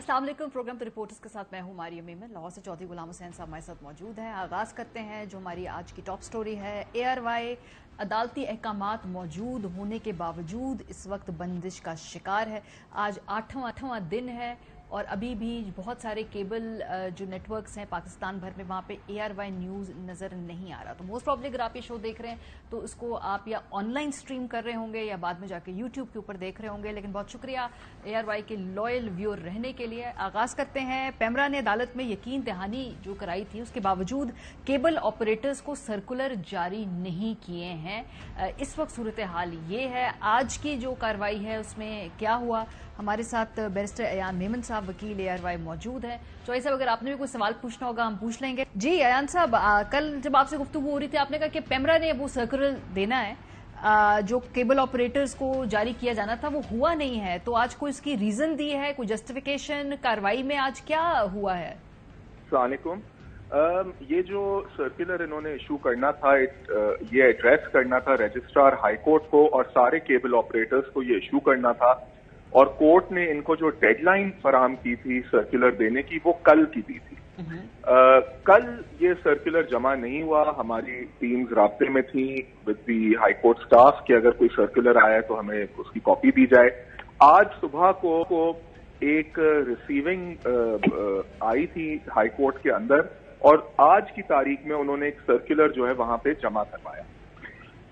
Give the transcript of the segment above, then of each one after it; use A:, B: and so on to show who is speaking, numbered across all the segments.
A: अस्सलाम वालेकुम। प्रोग्राम तो रिपोर्टर्स के साथ मैं हूं मारियम मेमन। लाहौर से चौधरी गुलाम हुसैन साहब हमारे साथ मौजूद हैं। आगाज करते हैं जो हमारी आज की टॉप स्टोरी है। ARY अदालती अहकामात मौजूद होने के बावजूद इस वक्त बंदिश का शिकार है। आज आठवां दिन है और अभी भी बहुत सारे केबल जो नेटवर्क्स हैं पाकिस्तान भर में, वहां पे ARY न्यूज़ नज़र नहीं आ रहा। तो मोस्ट प्रॉब्ली अगर आप ये शो देख रहे हैं तो इसको आप या ऑनलाइन स्ट्रीम कर रहे होंगे या बाद में जाके यूट्यूब के ऊपर देख रहे होंगे। लेकिन बहुत शुक्रिया ARY के लॉयल व्यूअर रहने के लिए। आगाज करते हैं। पेमरा ने अदालत में यकीन दहानी जो कराई थी उसके बावजूद केबल ऑपरेटर्स को सर्कुलर जारी नहीं किए हैं। इस वक्त सूरत हाल ये है। आज की जो कार्रवाई है उसमें क्या हुआ, हमारे साथ बैरिस्टर अयान मेमन साहब वकील ARY मौजूद हैं। चौधरी साहब अगर आपने भी कोई सवाल पूछना होगा हम पूछ लेंगे। जी अयान साहब, कल जब आपसे गुफ्तगू हो रही थी आपने कहा कि पेमरा ने वो सर्कुलर देना है जो केबल ऑपरेटर्स को जारी किया जाना था वो हुआ नहीं है, तो आज कोई इसकी रीजन दी है, कोई जस्टिफिकेशन कार्रवाई में आज क्या हुआ है?
B: अस्सलाम वालेकुम। ये जो सर्कुलर इन्होंने इशू करना था, ये एड्रेस करना था रजिस्ट्रार हाई कोर्ट को और सारे केबल ऑपरेटर्स को ये इशू करना था, और कोर्ट ने इनको जो डेडलाइन फराहम की थी सर्कुलर देने की वो कल की दी थी। कल ये सर्कुलर जमा नहीं हुआ। हमारी टीम्स राब्ते में थी with the high court staff कि अगर कोई सर्कुलर आया तो हमें उसकी कॉपी दी जाए। आज सुबह को एक रिसीविंग आई थी हाई कोर्ट के अंदर और आज की तारीख में उन्होंने एक सर्कुलर जो है वहां पे जमा करवाया।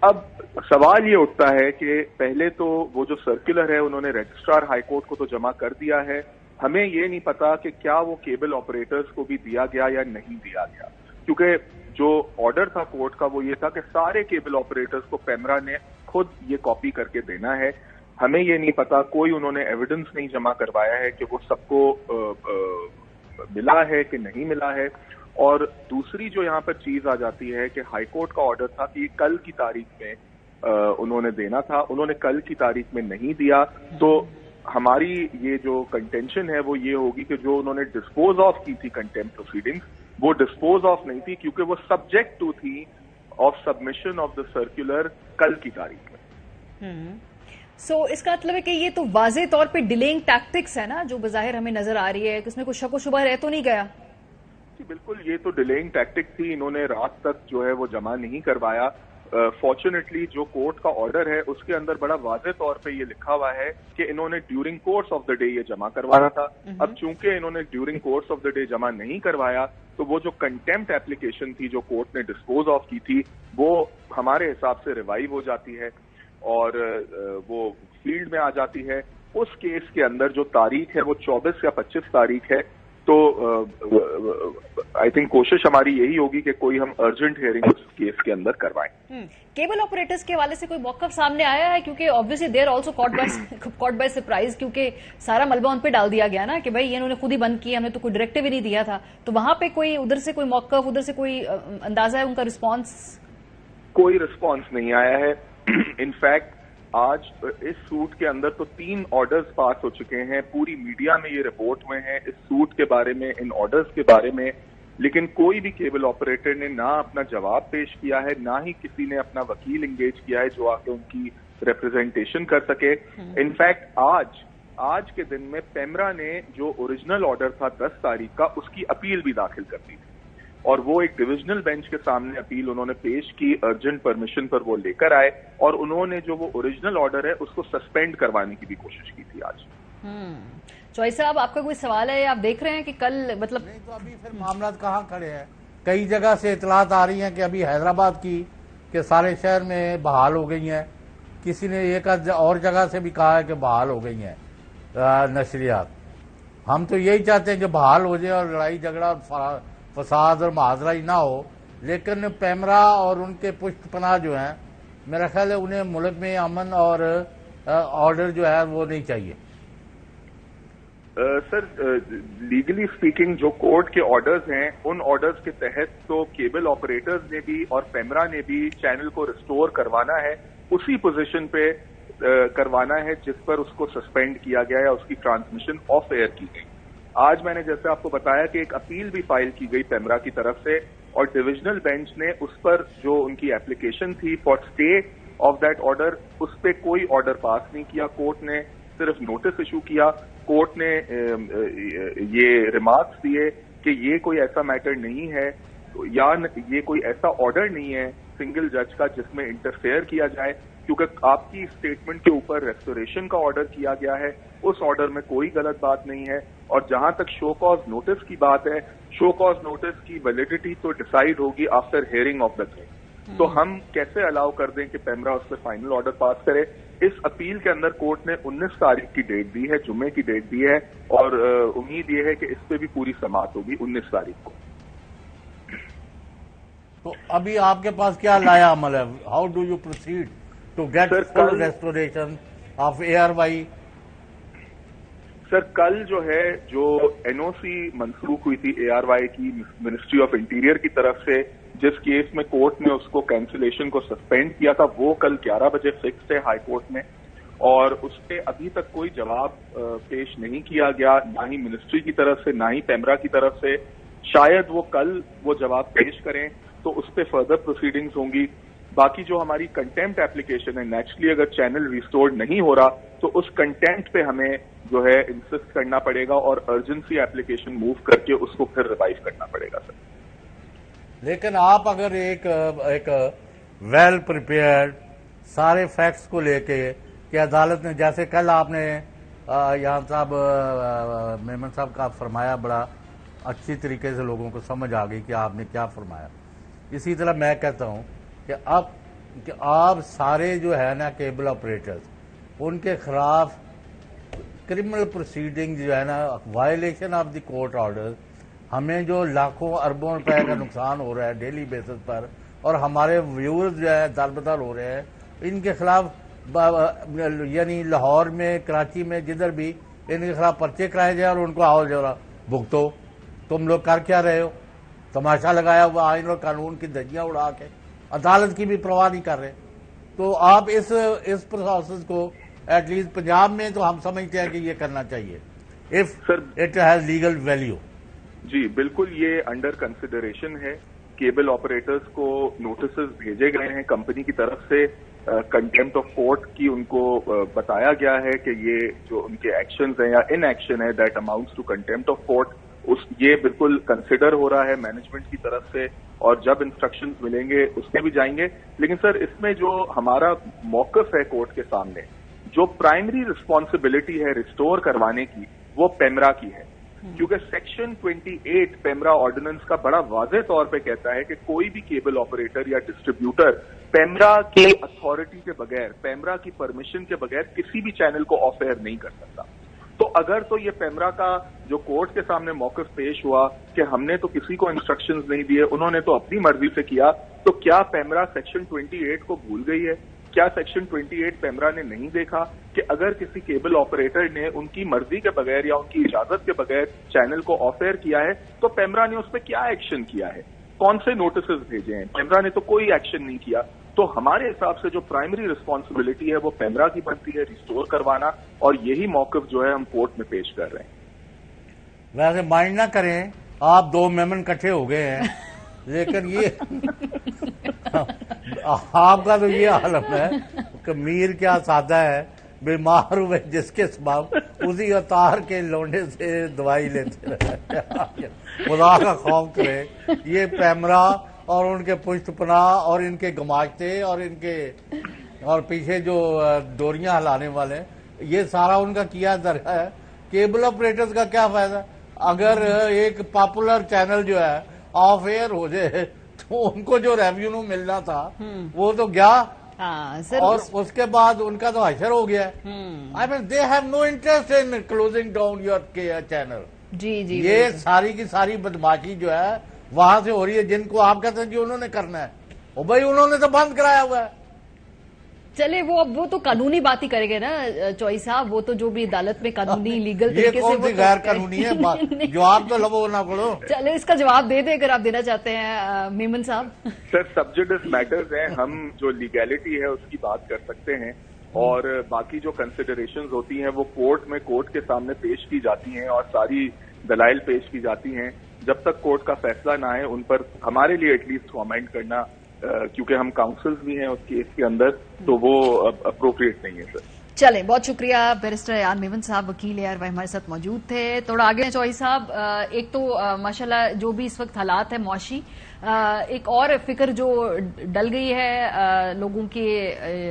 B: अब सवाल ये उठता है कि पहले तो वो जो सर्कुलर है उन्होंने रजिस्ट्रार हाई कोर्ट को तो जमा कर दिया है, हमें ये नहीं पता कि क्या वो केबल ऑपरेटर्स को भी दिया गया या नहीं दिया गया, क्योंकि जो ऑर्डर था कोर्ट का वो ये था कि सारे केबल ऑपरेटर्स को पेमरा ने खुद ये कॉपी करके देना है। हमें ये नहीं पता, कोई उन्होंने एविडेंस नहीं जमा करवाया है कि वो सबको मिला है कि नहीं मिला है। और दूसरी जो यहाँ पर चीज आ जाती है कि हाई कोर्ट का ऑर्डर था कि कल की तारीख में उन्होंने देना था, उन्होंने कल की तारीख में नहीं दिया। तो हमारी ये जो कंटेंशन है वो ये होगी कि जो उन्होंने डिस्पोज ऑफ की थी कंटेम्प्ट प्रोसीडिंग्स वो डिस्पोज ऑफ नहीं थी, क्योंकि वो सब्जेक्ट टू थी of submission of the circular कल की तारीख में।
A: सो इसका मतलब है कि ये तो वाज़ेह तौर पे डिलेइंग टैक्टिक्स है ना, जो बज़ाहिर हमें नजर आ रही है कि उसमें कुछ शक व शुबा रह तो नहीं गया?
B: बिल्कुल, ये तो डिलेइंग टैक्टिक थी। इन्होंने रात तक जो है वो जमा नहीं करवाया। फॉर्चुनेटली जो कोर्ट का ऑर्डर है उसके अंदर बड़ा वाज़ेह तौर पे ये लिखा हुआ है कि इन्होंने during course of the day ये जमा करवाना था। अब चूंकि इन्होंने during course of the day जमा नहीं करवाया तो वो जो कंटेम्प्ट एप्लीकेशन थी जो कोर्ट ने डिस्पोज ऑफ की थी वो हमारे हिसाब से रिवाइव हो जाती है और वो फील्ड में आ जाती है। उस केस के अंदर जो तारीख है वो 24 या 25 तारीख है। तो आई थिंक कोशिश हमारी यही होगी कि कोई हम अर्जेंट हियरिंग उस केस के अंदर करवाएं।
A: केबल ऑपरेटर्स के हवाले से कोई मौकफ सामने आया है? क्योंकि obviously there also caught by surprise, क्योंकि सारा मलबा उन पे डाल दिया गया ना कि भाई ये इन्होंने खुद ही बंद किया, हमने तो कोई डायरेक्टिव ही नहीं दिया था। तो वहां पे कोई उधर से कोई मौकफ, उधर से कोई अंदाजा है उनका रिस्पॉन्स?
B: कोई रिस्पॉन्स नहीं आया है। इनफैक्ट आज इस सूट के अंदर तो 3 ऑर्डर्स पास हो चुके हैं, पूरी मीडिया में ये रिपोर्ट हुए हैं इस सूट के बारे में, इन ऑर्डर्स के बारे में, लेकिन कोई भी केबल ऑपरेटर ने ना अपना जवाब पेश किया है, ना ही किसी ने अपना वकील एंगेज किया है जो आके उनकी रिप्रेजेंटेशन कर सके। इनफैक्ट आज के दिन में पेमरा ने जो ओरिजिनल ऑर्डर था 10 तारीख का उसकी अपील भी दाखिल कर दी थी और वो एक डिविजनल बेंच के सामने अपील उन्होंने पेश की, अर्जेंट परमिशन पर वो लेकर आए और उन्होंने जो वो ओरिजिनल ऑर्डर है उसको सस्पेंड करवाने की भी कोशिश की थी आज।
A: चौधरी साहब, आपका कोई सवाल है? आप देख रहे हैं कि कल मतलब
C: नहीं, तो अभी फिर मामला कहाँ खड़े हैं? कई जगह से इतलात आ रही हैं कि अभी हैदराबाद की के सारे शहर में बहाल हो गई हैं, किसी ने एक और जगह से भी कहा है कि बहाल हो गई हैं नशरियात। हम तो यही चाहते हैं कि बहाल हो जाए और लड़ाई झगड़ा फसाद और महाजराई ना हो, लेकिन पेमरा और उनके पुष्टपनाह जो हैं मेरा ख्याल है उन्हें मुल्क में अमन और ऑर्डर जो है वो नहीं चाहिए।
B: सर, लीगली स्पीकिंग जो कोर्ट के ऑर्डर्स हैं उन ऑर्डर्स के तहत तो केबल ऑपरेटर्स ने भी और पेमरा ने भी चैनल को रिस्टोर करवाना है, उसी पोजीशन पे करवाना है जिस पर उसको सस्पेंड किया गया या उसकी ट्रांसमिशन ऑफ एयर की गई। आज मैंने जैसे आपको बताया कि एक अपील भी फाइल की गई पेमरा की तरफ से और डिविजनल बेंच ने उस पर जो उनकी एप्लीकेशन थी for stay of that order उस पर कोई ऑर्डर पास नहीं किया। कोर्ट ने सिर्फ नोटिस इशू किया कोर्ट ने ये रिमार्क्स दिए कि ये कोई ऐसा मैटर नहीं है या ये कोई ऐसा ऑर्डर नहीं है सिंगल जज का जिसमें इंटरफेयर किया जाए, क्योंकि आपकी स्टेटमेंट के ऊपर रेस्टोरेशन का ऑर्डर किया गया है, उस ऑर्डर में कोई गलत बात नहीं है। और जहां तक शो कॉज नोटिस की बात है, शो कॉज नोटिस की वैलिडिटी तो डिसाइड होगी after hearing of the case. तो हम कैसे अलाउ कर दें कि पेमरा उस पर फाइनल ऑर्डर पास करे? इस अपील के अंदर कोर्ट ने 19 तारीख की डेट दी है, जुम्मे की डेट दी है, और उम्मीद ये है कि इस पे भी पूरी समाअत होगी 19 तारीख को।
C: तो अभी आपके पास क्या लाया अमल है? How do you proceed to get full restoration of ARY?
B: Sir कल जो है, जो NOC मंसूख हुई थी ARY की मिनिस्ट्री ऑफ इंटीरियर की तरफ से, जिस केस में कोर्ट ने उसको कैंसिलेशन को सस्पेंड किया था, वो कल 11 बजे फिक्स है हाई कोर्ट में, और उस पर अभी तक कोई जवाब पेश नहीं किया गया, ना ही मिनिस्ट्री की तरफ से ना ही पेमरा की तरफ से। शायद वो कल वो जवाब पेश करें तो उस पर फर्दर प्रोसीडिंग्स होंगी। बाकी जो हमारी कंटेम्प्ट एप्लीकेशन है, नेचुरली अगर चैनल रिस्टोर्ड नहीं हो रहा तो उस कंटेम्प्ट पे हमें जो है इंसिस्ट करना पड़ेगा और अर्जेंसी एप्लीकेशन मूव करके उसको फिर रिवाइव करना पड़ेगा सर।
C: लेकिन आप अगर एक वेल प्रिपेयर्ड सारे फैक्ट्स को लेके कि अदालत ने, जैसे कल आपने यहाँ साहब मेमन साहब का फरमाया, बड़ा अच्छी तरीके से लोगों को समझ आ गई कि आपने क्या फरमाया। इसी तरह मैं कहता हूँ कि आप सारे जो है ना केबल ऑपरेटर्स, उनके खिलाफ क्रिमिनल प्रोसीडिंग जो है ना, violation of the court order, हमें जो लाखों अरबों रुपए का नुकसान हो रहा है डेली बेसिस पर, और हमारे व्यूअर्स जो है दर-बदर हो रहे हैं, इनके खिलाफ यानी लाहौर में, कराची में, जिधर भी इनके खिलाफ पर्चे कराए जाए और उनको आओ जरा भुगतो। तुम लोग कर क्या रहे हो? तमाशा लगाया हुआ आइन और कानून की धज्जियां उड़ा के, अदालत की भी परवाह नहीं कर रहे। तो आप इस प्रोसेस को एटलीस्ट पंजाब में तो हम समझते हैं कि ये करना चाहिए if it has legal value.
B: जी बिल्कुल, ये अंडर कंसिडरेशन है। केबल ऑपरेटर्स को नोटिस भेजे गए हैं कंपनी की तरफ से, कंटेम्प्ट ऑफ कोर्ट की उनको बताया गया है कि ये जो उनके एक्शंस हैं या इनएक्शन है that amounts to contempt of court, ये बिल्कुल कंसिडर हो रहा है मैनेजमेंट की तरफ से, और जब इंस्ट्रक्शंस मिलेंगे उसमें भी जाएंगे। लेकिन सर इसमें जो हमारा मौकफ है कोर्ट के सामने, जो प्राइमरी रिस्पॉन्सिबिलिटी है रिस्टोर करवाने की, वो पेमरा की है, क्योंकि सेक्शन 28 पेमरा ऑर्डिनेंस का बड़ा वाज़ेह तौर पे कहता है कि कोई भी केबल ऑपरेटर या डिस्ट्रीब्यूटर पेमरा की अथॉरिटी के बगैर, पेमरा की परमिशन के बगैर किसी भी चैनल को ऑफ एयर नहीं कर सकता। तो अगर तो ये पेमरा का जो कोर्ट के सामने मौक़िफ़ पेश हुआ कि हमने तो किसी को इंस्ट्रक्शंस नहीं दिए, उन्होंने तो अपनी मर्जी से किया, तो क्या पेमरा सेक्शन 28 को भूल गई है? क्या सेक्शन 28 पेमरा ने नहीं देखा कि अगर किसी केबल ऑपरेटर ने उनकी मर्जी के बगैर या उनकी इजाजत के बगैर चैनल को ऑफ एयर किया है तो पेमरा ने उस पर क्या एक्शन किया है, कौन से नोटिस भेजे हैं? पेमरा ने तो कोई एक्शन नहीं किया। तो हमारे हिसाब से जो प्राइमरी रिस्पॉन्सिबिलिटी है वो पेमरा की बनती है रिस्टोर करवाना, और यही मौक़िफ़ जो है हम कोर्ट में पेश कर रहे हैं।
C: वैसे माइंड ना करें, आप दो मेमन इकट्ठे हो गए हैं, लेकिन ये आपका तो ये आलम है कि मीर क्या सादा है, बीमार हुए जिसके सबब उसी अवतार के लौंडे से दवाई लेते रहे। खुदा का खौफ करे। ये पेमरा और उनके पुष्टपना और इनके गमाशते और पीछे जो डोरियां हिलाने वाले, ये सारा उनका किया दर है। केबल ऑपरेटर्स का क्या फायदा? अगर एक पॉपुलर चैनल जो है ऑफ एयर हो जाए तो उनको जो रेवेन्यू मिलना था वो तो गया, और उसके बाद उनका तो हशर हो गया। I mean they have no interest in closing down your channel.
A: जी
C: ये सारी की सारी बदमाशी जो है वहां से हो रही है, जिनको आप कहते हैं कि उन्होंने करना है, वो भाई उन्होंने तो बंद कराया हुआ है।
A: चले वो तो कानूनी बात ही करेंगे ना चौई साहब, वो तो जो भी अदालत में कानूनी लीगल तरीके से वो
C: गैर कानूनी है, जवाब तो लो ना करो।
A: चले इसका जवाब दे दे अगर आप देना चाहते हैं मेमन साहब।
B: सर सब्जेक्टिव मैटर्स हैं, हम जो लीगैलिटी है उसकी बात कर सकते हैं, और बाकी जो कंसिडरेशंस होती हैं वो कोर्ट के सामने पेश की जाती हैं और सारी दलाइल पेश की जाती हैं। जब तक कोर्ट का फैसला ना आए उन पर हमारे लिए एटलीस्ट कमेंट करना, क्योंकि हम काउंसल्स भी हैं उस केस के अंदर, तो वो अप्रोप्रिएट नहीं है सर।
A: चलें, बहुत शुक्रिया बैरिस्टर अयान मेमन साहब, वकील ARY हमारे साथ मौजूद थे। थोड़ा आगे चौधरी साहब, एक तो माशाल्लाह जो भी इस वक्त हालात है मौशी, एक और फिक्र जो डल गई है लोगों के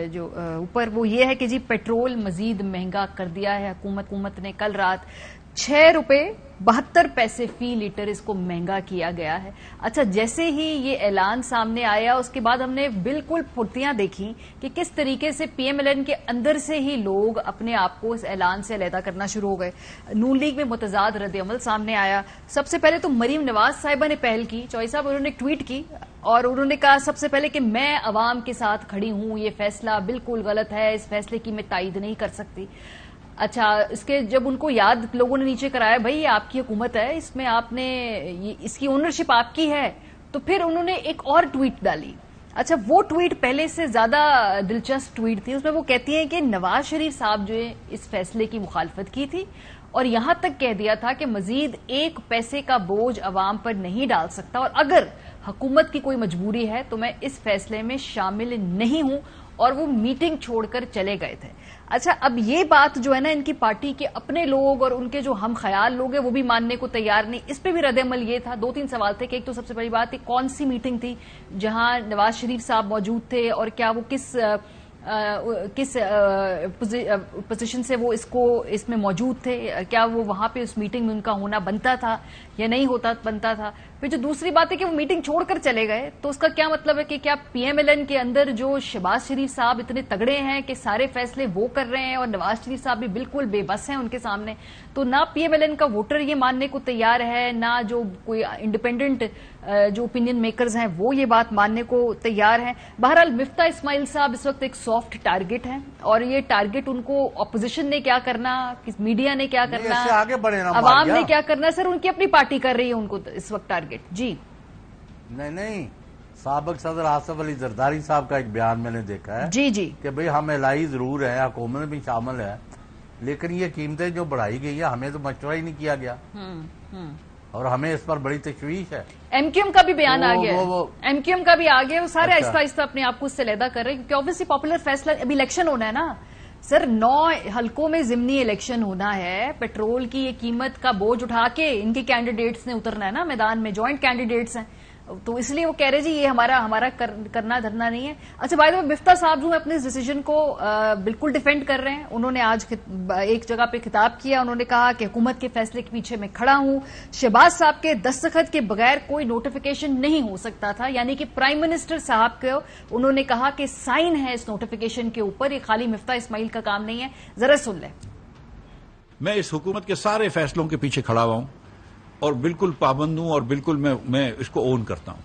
A: जो ऊपर, वो ये है कि जी पेट्रोल मजीद महंगा कर दिया है हुकूमत ने। कल रात 6 रुपए 72 पैसे फी लीटर इसको महंगा किया गया है। अच्छा, जैसे ही ये ऐलान सामने आया उसके बाद हमने बिल्कुल फुर्तियां देखी कि किस तरीके से PMLN के अंदर से ही लोग अपने आप को इस ऐलान से अलहदा करना शुरू हो गए। नून लीग में मुतजाद रद्द-ए-अमल सामने आया। सबसे पहले तो मरीम नवाज साहिबा ने पहल की, चौधरी साहब उन्होंने ट्वीट की और उन्होंने कहा सबसे पहले कि मैं अवाम के साथ खड़ी हूं, ये फैसला बिल्कुल गलत है, इस फैसले की मैं तायीद नहीं कर सकती। अच्छा, इसके जब उनको याद लोगों ने नीचे कराया, भाई ये आपकी हुकूमत है, इसमें आपने इसकी ओनरशिप आपकी है, तो फिर उन्होंने एक और ट्वीट डाली। अच्छा, वो ट्वीट पहले से ज्यादा दिलचस्प ट्वीट थी। उसमें वो कहती हैं कि नवाज शरीफ साहब जो है इस फैसले की मुखालफत की थी और यहां तक कह दिया था कि मजीद 1 पैसे का बोझ अवाम पर नहीं डाल सकता और अगर हुकूमत की कोई मजबूरी है तो मैं इस फैसले में शामिल नहीं हूं, और वो मीटिंग छोड़कर चले गए थे। अच्छा, अब ये बात जो है ना, इनकी पार्टी के अपने लोग और उनके जो हम ख्याल लोग हैं वो भी मानने को तैयार नहीं। इस पे भी रद्द-ए-अमल ये था, 2-3 सवाल थे कि एक तो सबसे बड़ी बात, कौन सी मीटिंग थी जहां नवाज शरीफ साहब मौजूद थे और क्या वो किस पोजीशन से वो इसमें मौजूद थे, क्या वो वहां पे उस मीटिंग में उनका होना बनता था या नहीं बनता था। फिर जो दूसरी बात है कि वो मीटिंग छोड़कर चले गए, तो उसका क्या मतलब है कि क्या PMLN के अंदर जो शहबाज शरीफ साहब इतने तगड़े हैं कि सारे फैसले वो कर रहे हैं और नवाज शरीफ साहब भी बिल्कुल बेबस हैं उनके सामने। तो ना PMLN का वोटर ये मानने को तैयार है, ना जो कोई इंडिपेंडेंट जो ओपिनियन मेकर्स हैं वो ये बात मानने को तैयार हैं। बहरहाल मिफ्ता इस्माइल साहब इस वक्त एक सॉफ्ट टारगेट हैं और ये टारगेट उनको अपोजिशन ने क्या करना, मीडिया ने क्या करना,
C: आगे बढ़े ना,
A: अवाम ने क्या करना, सर उनकी अपनी पार्टी कर रही है उनको इस वक्त टारगेट। जी
C: नहीं, साबिक सदर आसिफ अली जरदारी साहब का एक बयान मैंने देखा है
A: जी
C: कि भाई हम एलाई जरूर है, हुकूमत भी शामिल है, लेकिन ये कीमतें जो बढ़ाई गई है हमें तो मशवरा ही नहीं किया गया और हमें इस पर बड़ी तशवीश है।
A: MQM का भी बयान आ गया, MQM का भी आ गया, वो सारे आहिस्ता आहिस्ता अपने आप को उससे अलहदा कर रहे हैं क्योंकि ऑब्वियसली पॉपुलर फैसला, अभी इलेक्शन होना है ना सर, 9 हलकों में जिमनी इलेक्शन होना है। पेट्रोल की ये कीमत का बोझ उठा के इनके कैंडिडेट्स ने उतरना है ना मैदान में, जॉइंट कैंडिडेट्स हैं, तो इसलिए वो कह रहे जी ये हमारा करना धरना नहीं है। अच्छा, बाय द वे मिफ्ता साहब जो अपने इस डिसीजन को बिल्कुल डिफेंड कर रहे हैं। उन्होंने आज एक जगह पे खिताब किया, उन्होंने कहा कि हुकूमत के फैसले के पीछे मैं खड़ा हूं, शहबाज साहब के दस्तखत के बगैर कोई नोटिफिकेशन नहीं हो सकता था, यानी कि प्राइम मिनिस्टर साहब को उन्होंने कहा कि साइन है इस नोटिफिकेशन के ऊपर, ये खाली मिफ्ता इस्माइल का काम नहीं है। जरा सुन लें।
D: मैं इस हुकूमत के सारे फैसलों के पीछे खड़ा हुआ हूं और बिल्कुल पाबंद हूं और बिल्कुल मैं इसको ओन करता हूं।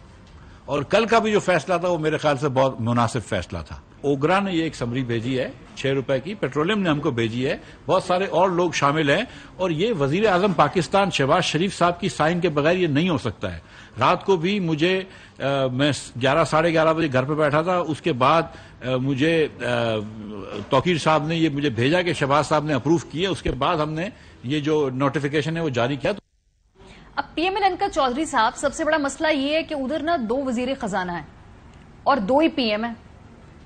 D: और कल का भी जो फैसला था वो मेरे ख्याल से बहुत मुनासिब फैसला था। ओगरा ने ये एक समरी भेजी है 6 रुपए की, पेट्रोलियम ने हमको भेजी है, बहुत सारे और लोग शामिल हैं और ये वजीर आजम पाकिस्तान शहबाज शरीफ साहब की साइन के बगैर ये नहीं हो सकता है। रात को भी मुझे मैं 11 साढ़े 11 बजे घर पे बैठा था, उसके बाद मुझे तौकीर साहब ने ये मुझे भेजा कि शहबाज साहब ने अप्रूव किया, उसके बाद हमने ये जो नोटिफिकेशन है वो जारी किया।
A: अब PMLN का चौधरी साहब, सबसे बड़ा मसला ये है कि उधर ना 2 वजीर खजाना है और 2 ही PM है,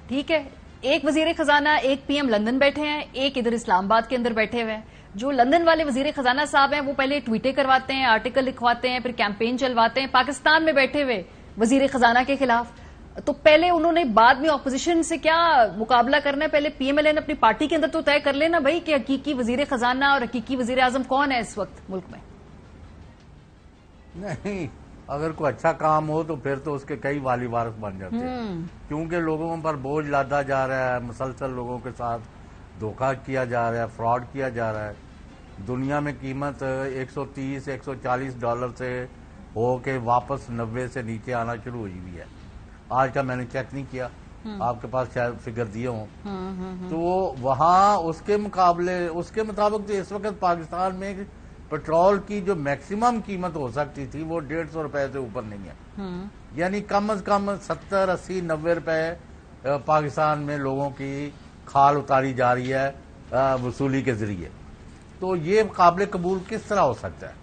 A: ठीक है। एक वजीर खजाना, एक PM लंदन बैठे हैं, एक इधर इस्लामाबाद के अंदर बैठे हुए हैं। जो लंदन वाले वजीर खजाना साहब हैं वो पहले ट्वीटें करवाते हैं, आर्टिकल लिखवाते हैं, फिर कैंपेन चलवाते हैं पाकिस्तान में बैठे हुए वजीर खजाना के खिलाफ। तो पहले उन्होंने बाद में ऑपोजिशन से क्या मुकाबला करना है, पहले PMLN अपनी पार्टी के अंदर तो तय कर लेना भाई कि हकीकी वजीर खजाना और हकीकी वजीर आजम कौन है इस वक्त मुल्क में।
C: नहीं, अगर कोई अच्छा काम हो तो फिर तो उसके कई वाली वारिस बन जाते हैं, क्योंकि लोगों पर बोझ लादा जा रहा है, मुसलसल लोगों के साथ धोखा किया जा रहा है, फ्रॉड किया जा रहा है। दुनिया में कीमत 130-140 डॉलर से हो के वापस 90 से नीचे आना शुरू हुई हुई है। आज का मैंने चेक नहीं किया, आपके पास शायद फिगर दिए हों, तो वहाँ उसके मुताबिक तो इस वक्त पाकिस्तान में पेट्रोल की जो मैक्सिमम कीमत हो सकती थी वो 150 रुपए से ऊपर नहीं है, यानी कम से कम 70, 80, 90 रुपए पाकिस्तान में लोगों की खाल उतारी जा रही है वसूली के जरिए। तो ये काबिल कबूल किस तरह हो सकता है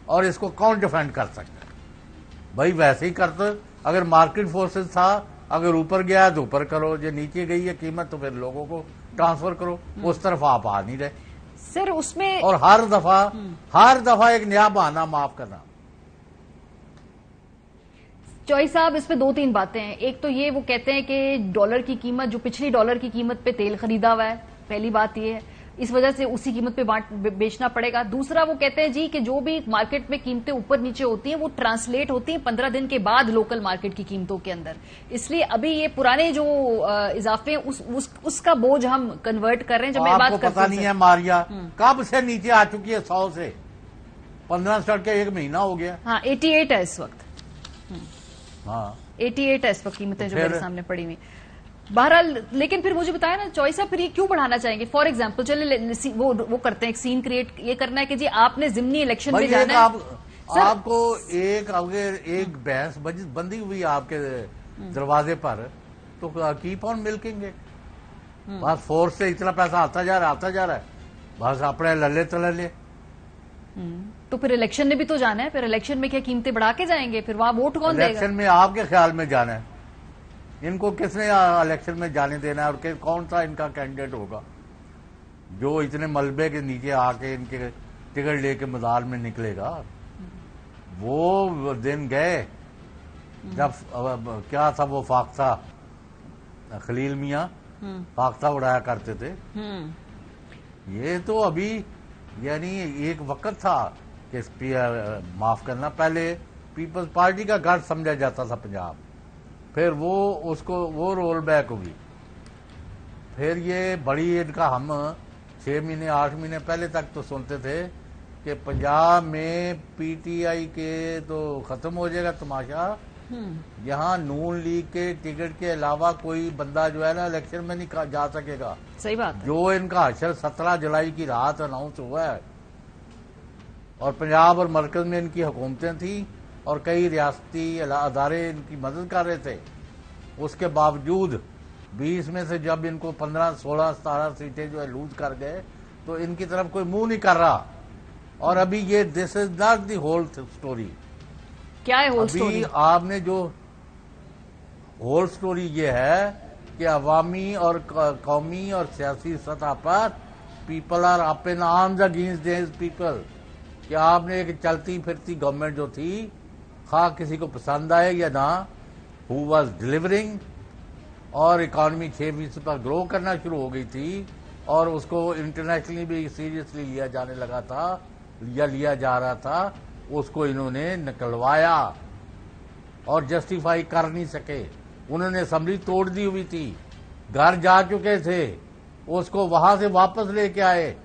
C: और इसको कौन डिफेंड कर सकता है? भाई वैसे ही करते, अगर मार्केट फोर्सेस था, अगर ऊपर गया तो ऊपर करो, जो नीचे गई है कीमत तो फिर लोगों को ट्रांसफर करो, उस तरफ आप आ नहीं रहे
A: सर। उसमें
C: और हर दफा एक नया बहाना माफ करना।
A: चौई साहब, इस पे 2-3 बातें हैं। एक तो ये वो कहते हैं कि डॉलर की कीमत, जो पिछली डॉलर की कीमत पे तेल खरीदा हुआ है, पहली बात ये है, इस वजह से उसी कीमत पे बेचना पड़ेगा। दूसरा वो कहते हैं जी कि जो भी मार्केट में कीमतें ऊपर नीचे होती हैं वो ट्रांसलेट होती हैं 15 दिन के बाद लोकल मार्केट की कीमतों के अंदर। इसलिए अभी ये पुराने जो इजाफे हैं उसका बोझ हम कन्वर्ट कर रहे हैं। जब मैं बात करता
C: पता नहीं है मारिया कब से नीचे आ चुकी है, 100 से 15 चढ़ के 1 महीना हो गया।
A: हाँ, 88 है इस वक्त।
C: हाँ
A: 88 है इस वक्त कीमतें जो मेरे सामने पड़ी हुई। बहरहाल, लेकिन फिर मुझे बताया ना चॉइस, फिर ये क्यों बढ़ाना चाहेंगे? फॉर एग्जांपल चले वो करते हैं, एक सीन क्रिएट ये करना है कि जी आपने जिमनी इलेक्शन में जाना है।
C: आपको एक भैंस बंदी हुई आपके दरवाजे पर, तो कीप ऑन मिल्किंग। बस फोर्स से इतना पैसा आता जा रहा है, बस अपने लल्ले तलले।
A: तो फिर इलेक्शन में भी तो जाना है, फिर इलेक्शन में क्या कीमतें बढ़ा के जाएंगे? फिर वहां वोट कौन देगा?
C: इलेक्शन में आपके ख्याल में जाना है? इनको किसने इलेक्शन में जाने देना है? और कौन सा इनका कैंडिडेट होगा जो इतने मलबे के नीचे आके इनके टिकट लेके मैदान में निकलेगा? वो दिन गए जब क्या था वो फाख्ता, खलील मियां फाख्ता उड़ाया करते थे। ये तो अभी यानी एक वक्त था कि माफ करना, पहले पीपल्स पार्टी का गढ़ समझा जाता था पंजाब, फिर वो रोल बैक होगी। फिर ये बड़ी इनका हम 6 महीने 8 महीने पहले तक तो सुनते थे कि पंजाब में पीटीआई के तो खत्म हो जाएगा तमाशा, यहाँ नून लीग के टिकट के अलावा कोई बंदा जो है ना इलेक्शन में नहीं जा सकेगा।
A: सही बात है।
C: जो इनका हशर 17 जुलाई की रात अनाउंस हुआ है, और पंजाब और मरकज में इनकी हुकूमतें थी और कई रियासती अदारे इनकी मदद कर रहे थे, उसके बावजूद 20 में से जब इनको 15, 16, 17 सीटें जो है लूज कर गए, तो इनकी तरफ कोई मुंह नहीं कर रहा। और अभी ये this is not the whole story.
A: क्या है होल स्टोरी?
C: आपने जो होल स्टोरी ये है कि अवामी और कौमी और सियासी सतह पर people are up in arms against this people. कि आपने एक चलती फिरती गवर्नमेंट जो थी, खा किसी को पसंद आए या ना, हु वाज डिलीवरिंग, और इकॉनमी 6% पर ग्रो करना शुरू हो गई थी, और उसको इंटरनेशनली भी सीरियसली लिया जाने लगा था या लिया जा रहा था, उसको इन्होंने निकलवाया और जस्टिफाई कर नहीं सके। उन्होंने असेंबली तोड़ दी हुई थी, घर जा चुके थे, उसको वहां से वापस लेके आए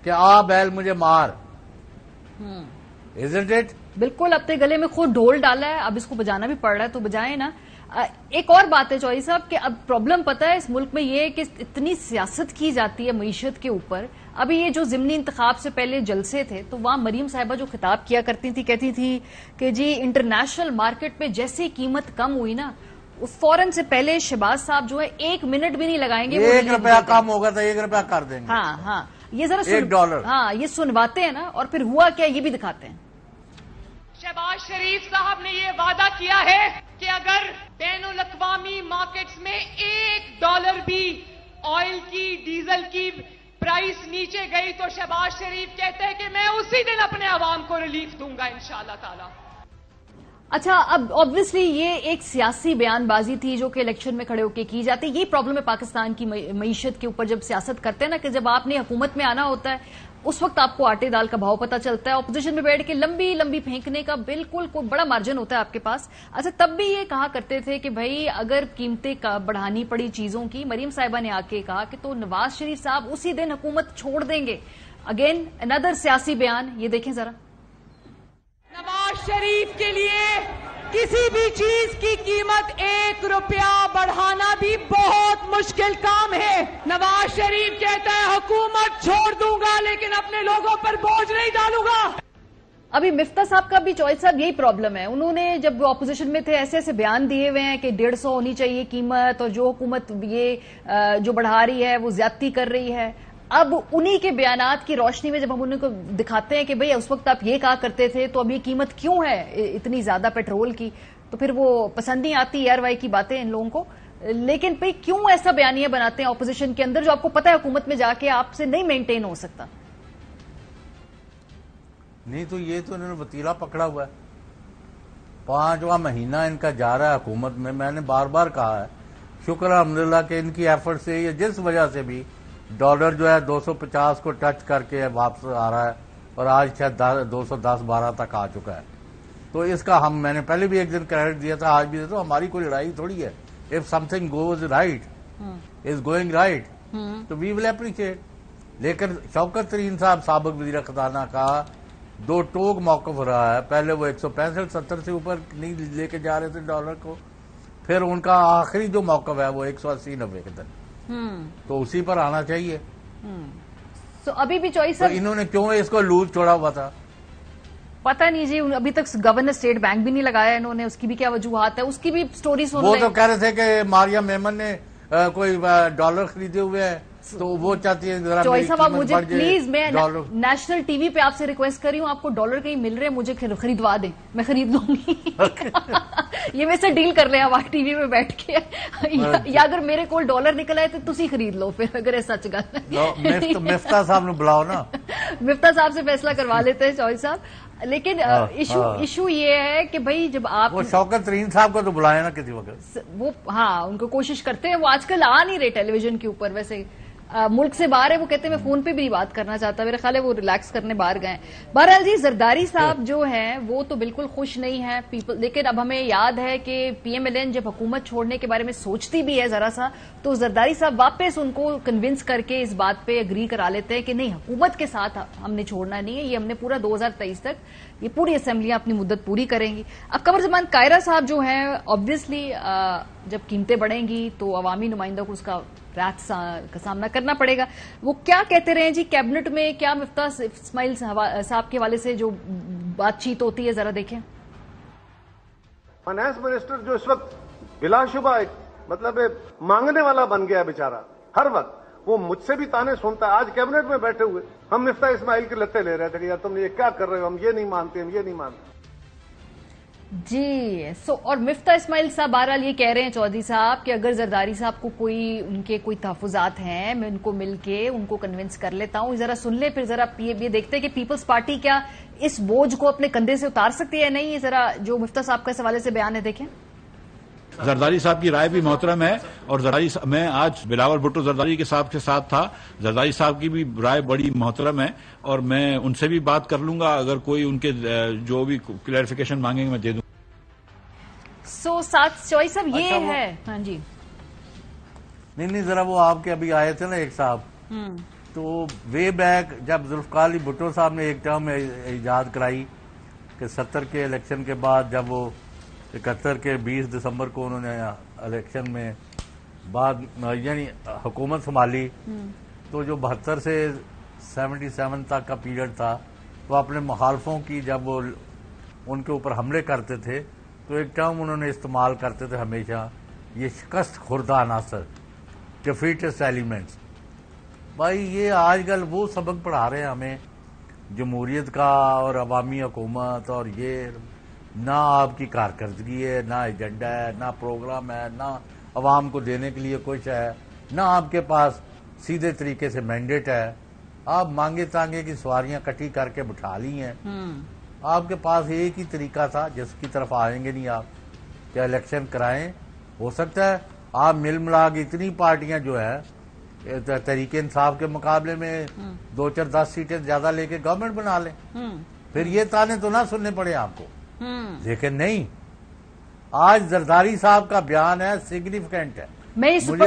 C: कि आ बैल मुझे मार। Isn't it?
A: बिल्कुल, अपने गले में खुद ढोल डाला है, अब इसको बजाना भी पड़ रहा है तो बजाए ना। एक और बात है चौधरी साहब कि अब प्रॉब्लम पता है इस मुल्क में ये है कि इतनी सियासत की जाती है मईशत के ऊपर। अभी ये जो जिमनी इंतखाब से पहले जलसे थे, तो वहां मरीम साहिबा जो खिताब किया करती थी, कहती थी कि जी इंटरनेशनल मार्केट में जैसे कीमत कम हुई ना, फौरन से पहले शहबाज साहब जो है 1 मिनट भी नहीं लगाएंगे।
C: 1 रुपया कम होगा तो 1 रुपया कर देंगे।
A: हाँ, ये जरा
C: $1।
A: हाँ, ये सुनवाते हैं ना, और फिर हुआ क्या ये भी दिखाते हैं।
E: शहबाज शरीफ साहब ने ये वादा किया है कि अगर बैनुल अक़वामी मार्केट्स में $1 भी ऑयल की, डीजल की प्राइस नीचे गई तो शहबाज शरीफ कहते हैं कि मैं उसी दिन अपने अवाम को रिलीफ दूंगा इंशाअल्लाह ताला।
A: अच्छा, अब ऑब्वियसली ये एक सियासी बयानबाजी थी जो कि इलेक्शन में खड़े होकर की जाती है। यही प्रॉब्लम है पाकिस्तान की मईशत के ऊपर, जब सियासत करते हैं ना, कि जब आपने हुकूमत में आना होता है उस वक्त आपको आटे दाल का भाव पता चलता है। ऑपोजिशन में बैठ के लंबी लंबी फेंकने का बिल्कुल कोई बड़ा मार्जिन होता है आपके पास। अच्छा, तब भी ये कहा करते थे कि भाई अगर कीमतें बढ़ानी पड़ी चीजों की, मरीम साहिबा ने आके कहा कि तो नवाज शरीफ साहब उसी दिन हुकूमत छोड़ देंगे। अगेन अनदर सियासी बयान, ये देखें जरा।
E: नवाज शरीफ के लिए किसी भी चीज की कीमत 1 रुपया बढ़ाना भी बहुत मुश्किल काम है। नवाज शरीफ कहता है हुकूमत छोड़ दूंगा लेकिन अपने लोगों पर बोझ नहीं डालूंगा।
A: अभी मिफ्ता साहब का भी चॉइस साहब यही प्रॉब्लम है। उन्होंने जब वो ऑपोजिशन में थे ऐसे ऐसे बयान दिए हुए हैं कि 150 होनी चाहिए कीमत, और जो हुकूमत ये जो बढ़ा रही है वो ज्यादती कर रही है। अब उन्हीं के बयानात की रोशनी में जब हम उनको दिखाते हैं कि भाई उस वक्त आप ये कहा करते थे तो अब ये कीमत क्यों है इतनी ज्यादा पेट्रोल की, तो फिर वो पसंद नहीं आती ARY की बातें इन लोगों को। لیکن بھائی کیوں ایسا بیانیہ بناتے ہیں اپوزیشن کے اندر جو آپ کو پتا ہے حکومت میں جا کے آپ سے نہیں مینٹین ہو سکتا؟
C: نہیں تو یہ تو انہوں نے وتیلا پکڑا ہوا ہے، 5واں مہینہ ان کا جا رہا ہے حکومت میں نے بار بار کہا ہے شکر الحمدللہ کہ ان کی ایفرٹ سے یا جس وجہ سے بھی ڈالر جو ہے 250 کو ٹچ کر کے واپس آ رہا ہے اور آج شاید 210-12 تک آ چکا ہے. تو اس کا میں نے پہلے بھی ایک دن کریڈٹ دیا تھا، آج بھی دیتا ہوں، ہماری کوئی لڑائی تھوڑی ہے. If some thing goes right is going right تو وی ول اپریشیٹ. لیکن شوکت ترین صاحب سابق وزیر خزانہ کا 2 ٹوک موقف رہا ہے. پہلے وہ 165-70 سے اوپر نہیں لے کے جا رہے تھے ڈالر کو، پھر ان کا آخری جو موقف ہے وہ 180-90 کے دن، تو اسی پر آنا چاہیے.
A: تو ابھی بھی چوائس
C: تو انہوں نے کیوں اس کو لوز چھوڑا ہوا تھا
A: پتہ نہیں جی. ابھی تک گورنر اسٹیٹ بینک بھی نہیں لگایا انہوں نے، اس کی بھی کیا وجوہات ہے، اس کی بھی سٹوری سن
C: وہ تو کہہ رہے تھے کہ ماریا میمن نے کوئی ڈالر خریدے ہوئے ہیں تو وہ چاہتی ہے ذرا
A: چوائس صاحب آپ مجھے پلیز، میں نیشنل ٹی وی پہ آپ سے ریکویسٹ کر رہی ہوں، آپ کو ڈالر کہیں مل رہے ہیں مجھے خریدوا دیں، میں خرید لوں گی. یہ میں سے ڈیل کر رہے ہیں آپ ٹی وی پہ بیٹھ کے، یا اگر میرے کول ڈالر نکل آئے تو تسی خرید لو پھر، اگر سچ گل.
C: مفتاح صاحب نے بلاؤ نا،
A: مفتاح صاحب سے فیصلہ کروا لیتے ہیں چوائس صاحب. لیکن ایشو یہ ہے کہ بھائی جب آپ
C: وہ شوکت ترین صاحب کو تو بلائے نا کسی وقت،
A: وہ ہاں ان کو کوشش کرتے ہیں، وہ آج کل آ نہیں رہے ٹیلی ویژن کے اوپر، ویسے ملک سے باہر ہے. وہ کہتے ہیں میں فون پہ بھی بات کرنا چاہتا، میرا خیال ہے وہ ریلیکس کرنے باہر گئے. بہرحال جی زرداری صاحب جو ہیں وہ تو بالکل خوش نہیں ہے پیپل. لیکن اب ہمیں یاد ہے کہ پی ایم ایل این جب حکومت چھوڑنے کے بارے میں سوچتی بھی ہے ذرا سا، تو زرداری صاحب واپس ان کو کنونس کر کے اس بات پہ اگری کرا لیتے ہیں کہ نہیں حکومت کے ساتھ ہم نے چھوڑنا نہیں ہے، یہ ہم نے پورا 2023 تک یہ پوری اسمبلیاں اپنی مدت پوری کریں گی. اب قمر زمان قاہرہ صاحب جو ہیں آبویسلی جب قیمتیں بڑھیں گی تو عوامی نمائندوں کو اس کا رات کا سامنا کرنا پڑے گا. وہ کیا کہتے رہے جی کیبنٹ میں، کیا مفتاح اسماعیل صاحب کے حوالے سے جو بات چیت ہوتی ہے ذرا دیکھیں.
F: فائنانس منسٹر جو اس وقت بلا شبہ مطلب مانگنے والا بن گیا بیچارہ، ہر وقت وہ مجھ سے بھی تانے سنتا ہے. آج کیبنٹ میں بیٹھے ہوئے ہم مفتاح اسماعیل کے لتے لے رہے تھے کہ یار تم نے یہ کیا کر رہے ہو، ہم یہ نہیں مانتے، ہم یہ نہیں مانتے.
A: جی اور مفتاح اسماعیل صاحب بہرحال یہ کہہ رہے ہیں چودھری صاحب کہ اگر زرداری صاحب کو ان کے کوئی تحفظات ہیں میں ان کو مل کے ان کو کنونس کر لیتا ہوں. ذرا سن لیں پھر ذرا یہ دیکھتے کہ پیپلز پارٹی کیا اس بوجھ کو اپنے کندھے سے اتار سکتی ہے نہیں. ذرا جو مفتاح صاحب کا اس حوالے سے بیان ہے دیکھیں.
D: زرداری صاحب کی رائے بھی محترم ہے، اور میں آج بلاول بھٹو زرداری کے صاحب کے ساتھ تھا، زرداری صاحب کی بھی رائے بڑی محترم ہے، اور میں ان سے بھی بات کر لوں گا، اگر کوئی ان کے جو بھی کلیریفیکیشن مانگیں گے میں دے دوں.
A: ساتھ چوائس صاحب یہ ہے. ہاں جی
C: نہیں ذرا وہ آپ کے ابھی آئے تھے نا ایک صاحب، تو وے بیک جب ذوالفقار علی بھٹو صاحب نے ایک ٹرم ایجاد کرائی کہ 70 کے الیکشن کے بعد جب وہ 71 کے 20 دسمبر کو انہوں نے الیکشن میں بعد یعنی حکومت سنبھالی، تو جو 72 سے 77 تک کا پیریڈ تھا تو اپنے مخالفوں کی جب وہ ان کے اوپر حملے کرتے تھے تو ایک ٹرم انہوں نے استعمال کرتے تھے ہمیشہ، یہ شکست خوردہ عناصر، ڈیفیٹسٹ ایلیمنٹس. بھائی یہ آج کل وہ سبق پڑھا رہے ہیں ہمیں جمہوریت کا اور عوامی حکومت، اور یہ نہ آپ کی کارکردگی ہے، نہ ایجنڈا ہے، نہ پروگرام ہے، نہ عوام کو دینے کے لیے کچھ ہے، نہ آپ کے پاس سیدھے طریقے سے مینڈیٹ ہے. آپ مانگے تانگے کی سواریاں کٹھی کر کے بٹھا لی ہیں. آپ کے پاس ایک ہی طریقہ تھا جس کی طرف آئیں گے نہیں آپ کہ الیکشن کرائیں. ہو سکتا ہے آپ مل ملا کے اتنی پارٹیاں جو ہے تحریک انصاف کے مقابلے میں 2-4-10 سیٹیں زیادہ لے کے گورنمنٹ بنا لیں، پھر یہ تانے تو نہ سننے پڑے آپ کو. لیکن نہیں، آج زرداری صاحب کا بیان ہے سگنیفیکینٹ ہے.
A: میں سنوا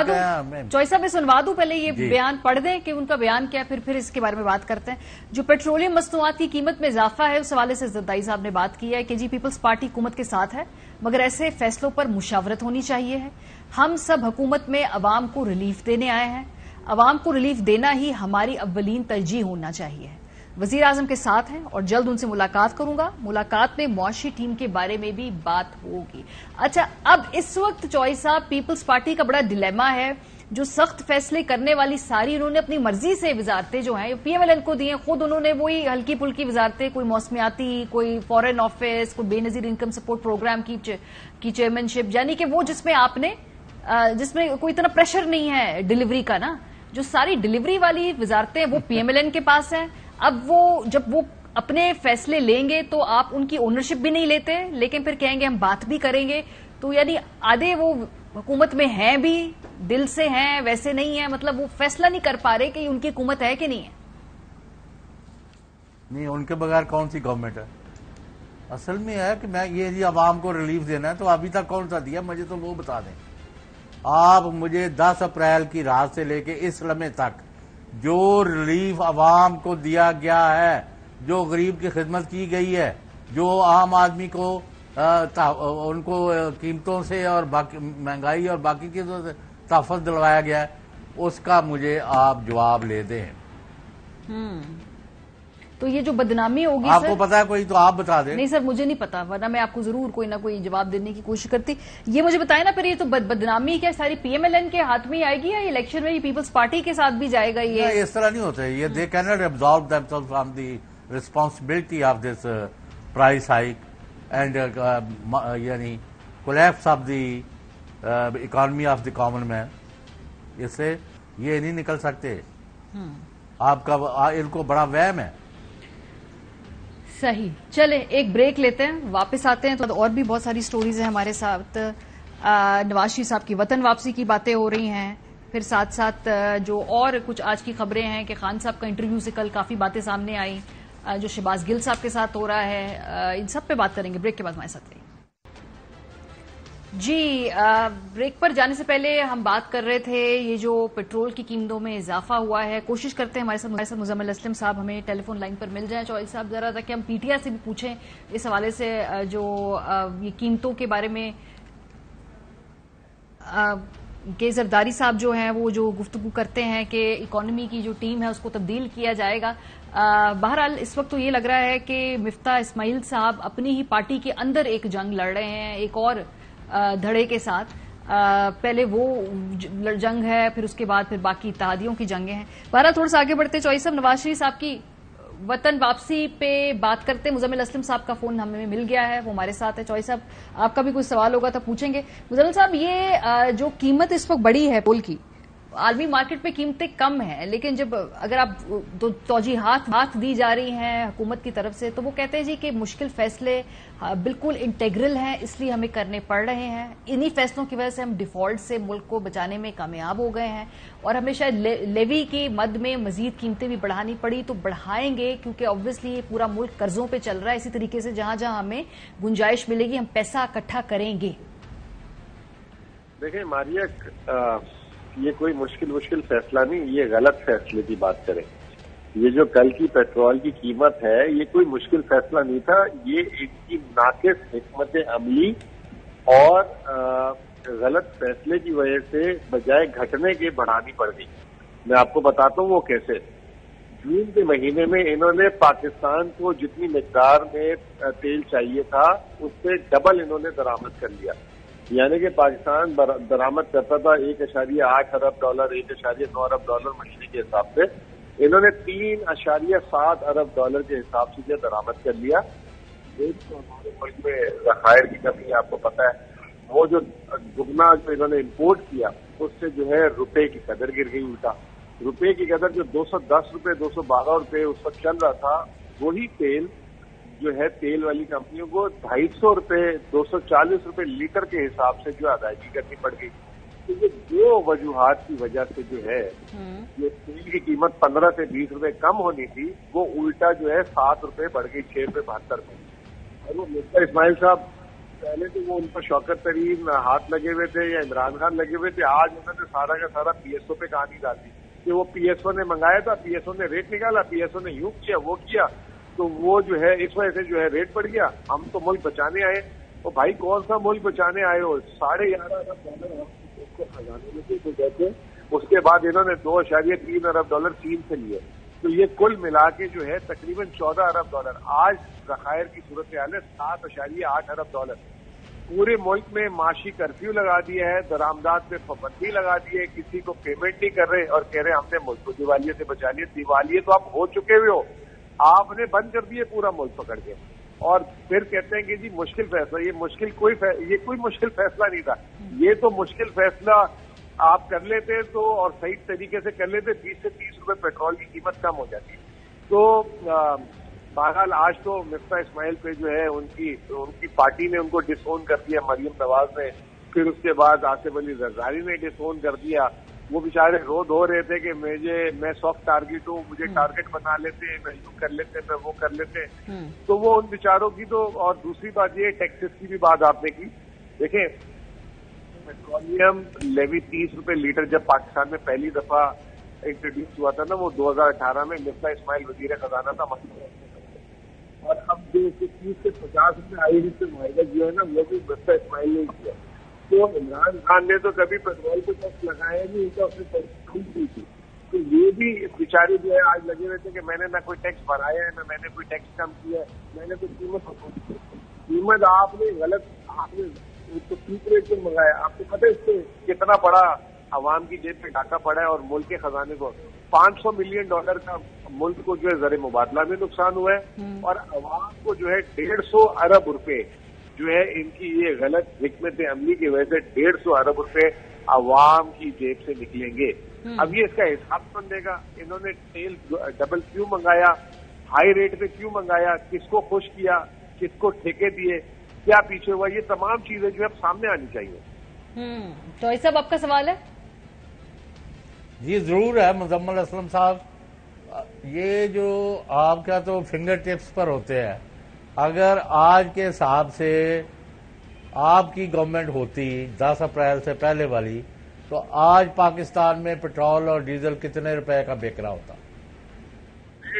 A: دوں چوائس صاحب، میں سنوا دوں پہلے یہ بیان پڑھ دیں کہ ان کا بیان کیا ہے، پھر اس کے بارے میں بات کرتے ہیں. جو پیٹرولیم مصنوعات کی قیمت میں اضافہ ہے اس حوالے سے زرداری صاحب نے بات کی ہے کہ جی پیپلز پارٹی حکومت کے ساتھ ہے، مگر ایسے فیصلوں پر مشاورت ہونی چاہیے ہے. ہم سب حکومت میں عوام کو ریلیف دینے آئے ہیں، عوام کو ریلیف دینا ہی ہماری اولین ترجیح ہونا چاہیے. وزیر اعظم کے ساتھ ہیں اور جلد ان سے ملاقات کروں گا. ملاقات میں معاشی ٹیم کے بارے میں بھی بات ہوگی. اچھا اب اس وقت چوائس صاحب پیپلز پارٹی کا بڑا ڈیلیما ہے، جو سخت فیصلے کرنے والی ساری انہوں نے اپنی مرضی سے وزارتیں جو ہیں پی ایم ایل این کو دی ہیں، خود انہوں نے وہی ہلکی پھلکی وزارتیں، کوئی موسمیاتی، کوئی فورن آفس، کوئی بے نظیر انکم سپورٹ پروگرام کی چیئرمین شپ، یعنی کہ وہ جس میں آپ نے जिसमें कोई इतना प्रेशर नहीं है डिलीवरी का ना। जो सारी डिलीवरी वाली वजारतें वो PMLN के पास है। अब वो जब वो अपने फैसले लेंगे तो आप उनकी ओनरशिप भी नहीं लेते, लेकिन फिर कहेंगे हम बात भी करेंगे। तो यानी आधे वो हुकूमत में हैं भी, दिल से हैं, वैसे नहीं है, मतलब वो फैसला नहीं कर पा रहे कि उनकी हुकूमत है कि नहीं है।
C: नहीं, उनके बगैर कौन सी गवर्नमेंट है? असल में है कि मैं ये आवाम को रिलीफ देना है, तो अभी तक कौन सा दिया मुझे तो वो बता दें। आप मुझे 10 अप्रैल की रात से लेके इस लम्हे तक जो रिलीफ आवाम को दिया गया है, जो गरीब की खिदमत की गई है, जो आम आदमी को उनको कीमतों से और बाकी महंगाई और बाकी की तहफ़्फ़ुज़ दिलवाया गया है, उसका मुझे आप जवाब ले दें।
A: तो ये जो बदनामी होगी
C: आपको
A: सर,
C: पता है कोई तो आप बता दें।
A: नहीं सर, मुझे नहीं पता, वरना मैं आपको जरूर कोई ना कोई जवाब देने की कोशिश करती। ये मुझे बताए ना, फिर ये तो बदनामी क्या सारी PMLN के हाथ में ही आएगी या इलेक्शन में पीपल्स पार्टी के साथ भी जाएगा? ये
C: इस तरह नहीं होता है। ये they can not absorb themselves from the responsibility of this price hike and यानी collapse of the economy of the common man. इससे ये नहीं निकल सकते। आपका इनको बड़ा वहम है।
A: सही, चले एक ब्रेक लेते हैं, वापस आते हैं। तो और भी बहुत सारी स्टोरीज हैं हमारे साथ। नवाज शरीफ साहब की वतन वापसी की बातें हो रही हैं, फिर साथ साथ जो और कुछ आज की खबरें हैं कि खान साहब का इंटरव्यू से कल काफी बातें सामने आई, जो शहबाज गिल साहब के साथ हो रहा है, इन सब पे बात करेंगे। ब्रेक के बाद हमारे साथ रहिए जी। ब्रेक पर जाने से पहले हम बात कर रहे थे ये जो पेट्रोल की कीमतों में इजाफा हुआ है। कोशिश करते हैं हमारे साथ मुजम्मिल असलम साहब हमें टेलीफोन लाइन पर मिल जाए। चौधरी साहब जरा ताकि हम PTI से भी पूछें इस हवाले से, जो ये कीमतों के बारे में के जरदारी साहब जो हैं वो जो गुफ्तगू करते हैं कि इकोनॉमी की जो टीम है उसको तब्दील किया जाएगा। बहरहाल इस वक्त तो ये लग रहा है कि मिफ्ता इस्माइल साहब अपनी ही पार्टी के अंदर एक जंग लड़ रहे हैं, एक और धड़े के साथ। पहले वो जंग है, फिर उसके बाद फिर बाकी इत्तेहादियों की जंगें हैं। बहरहाल थोड़ा सा आगे बढ़ते चौधरी साहब, नवाज शरीफ साहब की वतन वापसी पे बात करते। मुजम्मिल असलम साहब का फोन हमें मिल गया है, वो हमारे साथ है। चौधरी साहब, आपका भी कुछ सवाल होगा तो पूछेंगे। मुजम्मिल साहब, ये जो कीमत इस वक्त बढ़ी है पेट्रोल की, आलमी मार्केट पे कीमतें कम हैं, लेकिन जब अगर आप तौजीहात दी जा रही हैं हुकूमत की तरफ से, तो वो कहते हैं जी कि मुश्किल फैसले बिल्कुल इंटेग्रल हैं, इसलिए हमें करने पड़ रहे हैं। इन्हीं फैसलों की वजह से हम डिफॉल्ट से मुल्क को बचाने में कामयाब हो गए हैं, और हमें शायद लेवी की मद में मजीद कीमतें भी बढ़ानी पड़ी तो बढ़ाएंगे, क्योंकि ऑब्वियसली ये पूरा मुल्क कर्जों पे चल रहा है। इसी तरीके से जहां जहां हमें गुंजाइश मिलेगी हम पैसा इकट्ठा करेंगे।
F: देखिए मारिया, ये कोई मुश्किल फैसला नहीं, ये गलत फैसले की बात करें। ये जो कल की पेट्रोल की कीमत है, ये कोई मुश्किल फैसला नहीं था, ये इनकी नाकिस हिकमत अमली और गलत फैसले की वजह से बजाय घटने के बढ़ानी पड़ गई। मैं आपको बताता हूँ वो कैसे। जून के महीने में इन्होंने पाकिस्तान को जितनी मिकदार में तेल चाहिए था उससे डबल इन्होंने दरामद कर लिया। यानी कि पाकिस्तान दरामद करता था $1.8 अरब, $1.9 अरब महीने के हिसाब से, इन्होंने $3.7 अरब के हिसाब से जो दरामद कर लिया। एक तो हमारे मुल्क में ज़खायर की कमी आपको पता है, वो जो दुगना जो इन्होंने इम्पोर्ट किया उससे जो है रुपए की कदर गिर गई उल्टा। रुपए की कदर जो 210 रुपए 212 रुपए उस वक्त चल रहा था, वही तेल जो है तेल वाली कंपनियों को 250 रुपए 240 रुपए लीटर के हिसाब से जो अदायगी करनी पड़ गई। तो ये दो वजूहात की वजह से जो है ये तेल की कीमत 15 से 20 रुपए कम होनी थी, वो उल्टा जो है 7 रुपए बढ़ गई, ₹6.72। और वो मिफ्ता इस्माइल साहब पहले तो वो उन पर शौकत तरीन हाथ लगे हुए थे या इमरान खान लगे हुए थे, आज उन्होंने सारा का सारा PSO पे कहानी डाल दी कि वो PSO ने मंगाया था, PSO ने रेट निकाला, PSO ने यूं किया वो किया, तो वो जो है इस वजह से जो है रेट बढ़ गया। हम तो मुल्क बचाने आए। तो भाई कौन सा मुल्क बचाने आए हो? $11.5 अरब उसको खजाने में थे, तो कहते उसके बाद इन्होंने $2.3 अरब चीन से लिए। तो ये कुल मिला के जो है तकरीबन $14 अरब। आज ज़खायर की सूरत हाल है $7.8 अरब। पूरे मुल्क में माशी कर्फ्यू लगा दिया है, दरामदात पे पाबंदी लगा दी है, किसी को पेमेंट नहीं कर रहे और कह रहे हमने मुल्क को दिवालिये से बचा लिया। दिवालिये तो आप हो चुके हुए हो, आपने बंद कर दिए पूरा मुल्क पकड़ के। اور پھر کہتے ہیں کہ جی مشکل فیصلہ. یہ کوئی مشکل فیصلہ نہیں تھا. یہ تو مشکل فیصلہ آپ کر لیتے تو اور صحیح طریقے سے کر لیتے 20 سے 30 روپے پیٹرول کی قیمت کم ہو جاتی. تو بہرحال آج تو مفتاح اسماعیل پہ جو ہے ان کی پارٹی نے ان کو ڈس اون کر دیا, مریم نواز نے, پھر اس کے بعد آصف علی زرداری نے ڈس اون کر دیا. وہ بیچارے رو دھو رہے تھے کہ میں سافٹ ٹارگیٹ ہوں, مجھے ٹارگیٹ بنا لیتے, میں یوں کر لیتے, میں وہ کر لیتے. تو وہ ان بیچاروں کی تو. اور دوسری بات یہ ٹیکسز کی بھی بات آپ نے کی. دیکھیں پیٹرولیم لیوی 30 روپے لیٹر جب پاکستان میں پہلی دفعہ انٹروڈیوس ہوا تھا نا, وہ 2018 میں مفتاح اسماعیل وزیر خزانہ تھا. اور اب جو 30 سے 50 روپے آئی سے معاہدہ جو ہے نا, وہ بھی مفتاح اسماعیل نے کیا. تو عمران خان نے تو کبھی پیٹرول پہ ٹیکس لگایا نہیں, ان کا اس نے ٹیکس کی تھی. تو یہ بھی بیچارے جو ہے آج لگے ہوئے تھے کہ میں نے نہ کوئی ٹیکس بھرایا ہے, نہ میں نے کوئی ٹیکس کم کیا ہے, میں نے کوئی قیمت آپ نے غلط, آپ نے تو ٹھیک ریٹ پہ منگایا. آپ کو پتہ ہے اس سے کتنا بڑا عوام کی جیب پہ ڈاکہ پڑا ہے, اور ملک کے خزانے کو $500 ملین کا ملک کو جو ہے زر مبادلہ میں نقصان ہوا ہے, اور عوام کو جو ہے 150 ارب روپے جو ہے ان کی یہ غلط حکمت عملی کی وجہ سے 150 ارب روپے عوام کی جیب سے نکلیں گے. اب یہ اس کا حساب کون دے گا؟ انہوں نے تیل ڈبل کیوں منگایا, ہائی ریٹ پہ کیوں منگایا, کس کو خوش کیا, کس کو ٹھیکے دیے, کیا پیچھے ہوا, یہ تمام چیزیں جو ہے اب سامنے آنی چاہیے.
A: تو یہ سب آپ کا سوال ہے؟
C: جی ضرور ہے مزمل اسلم صاحب. یہ جو آپ کا تو فنگر ٹپس پر ہوتے ہیں. اگر آج کے حساب سے آپ کی گورنمنٹ ہوتی 10 اپریل سے پہلے والی, تو آج پاکستان میں پیٹرول اور ڈیزل کتنے روپے کا بک رہا ہوتا؟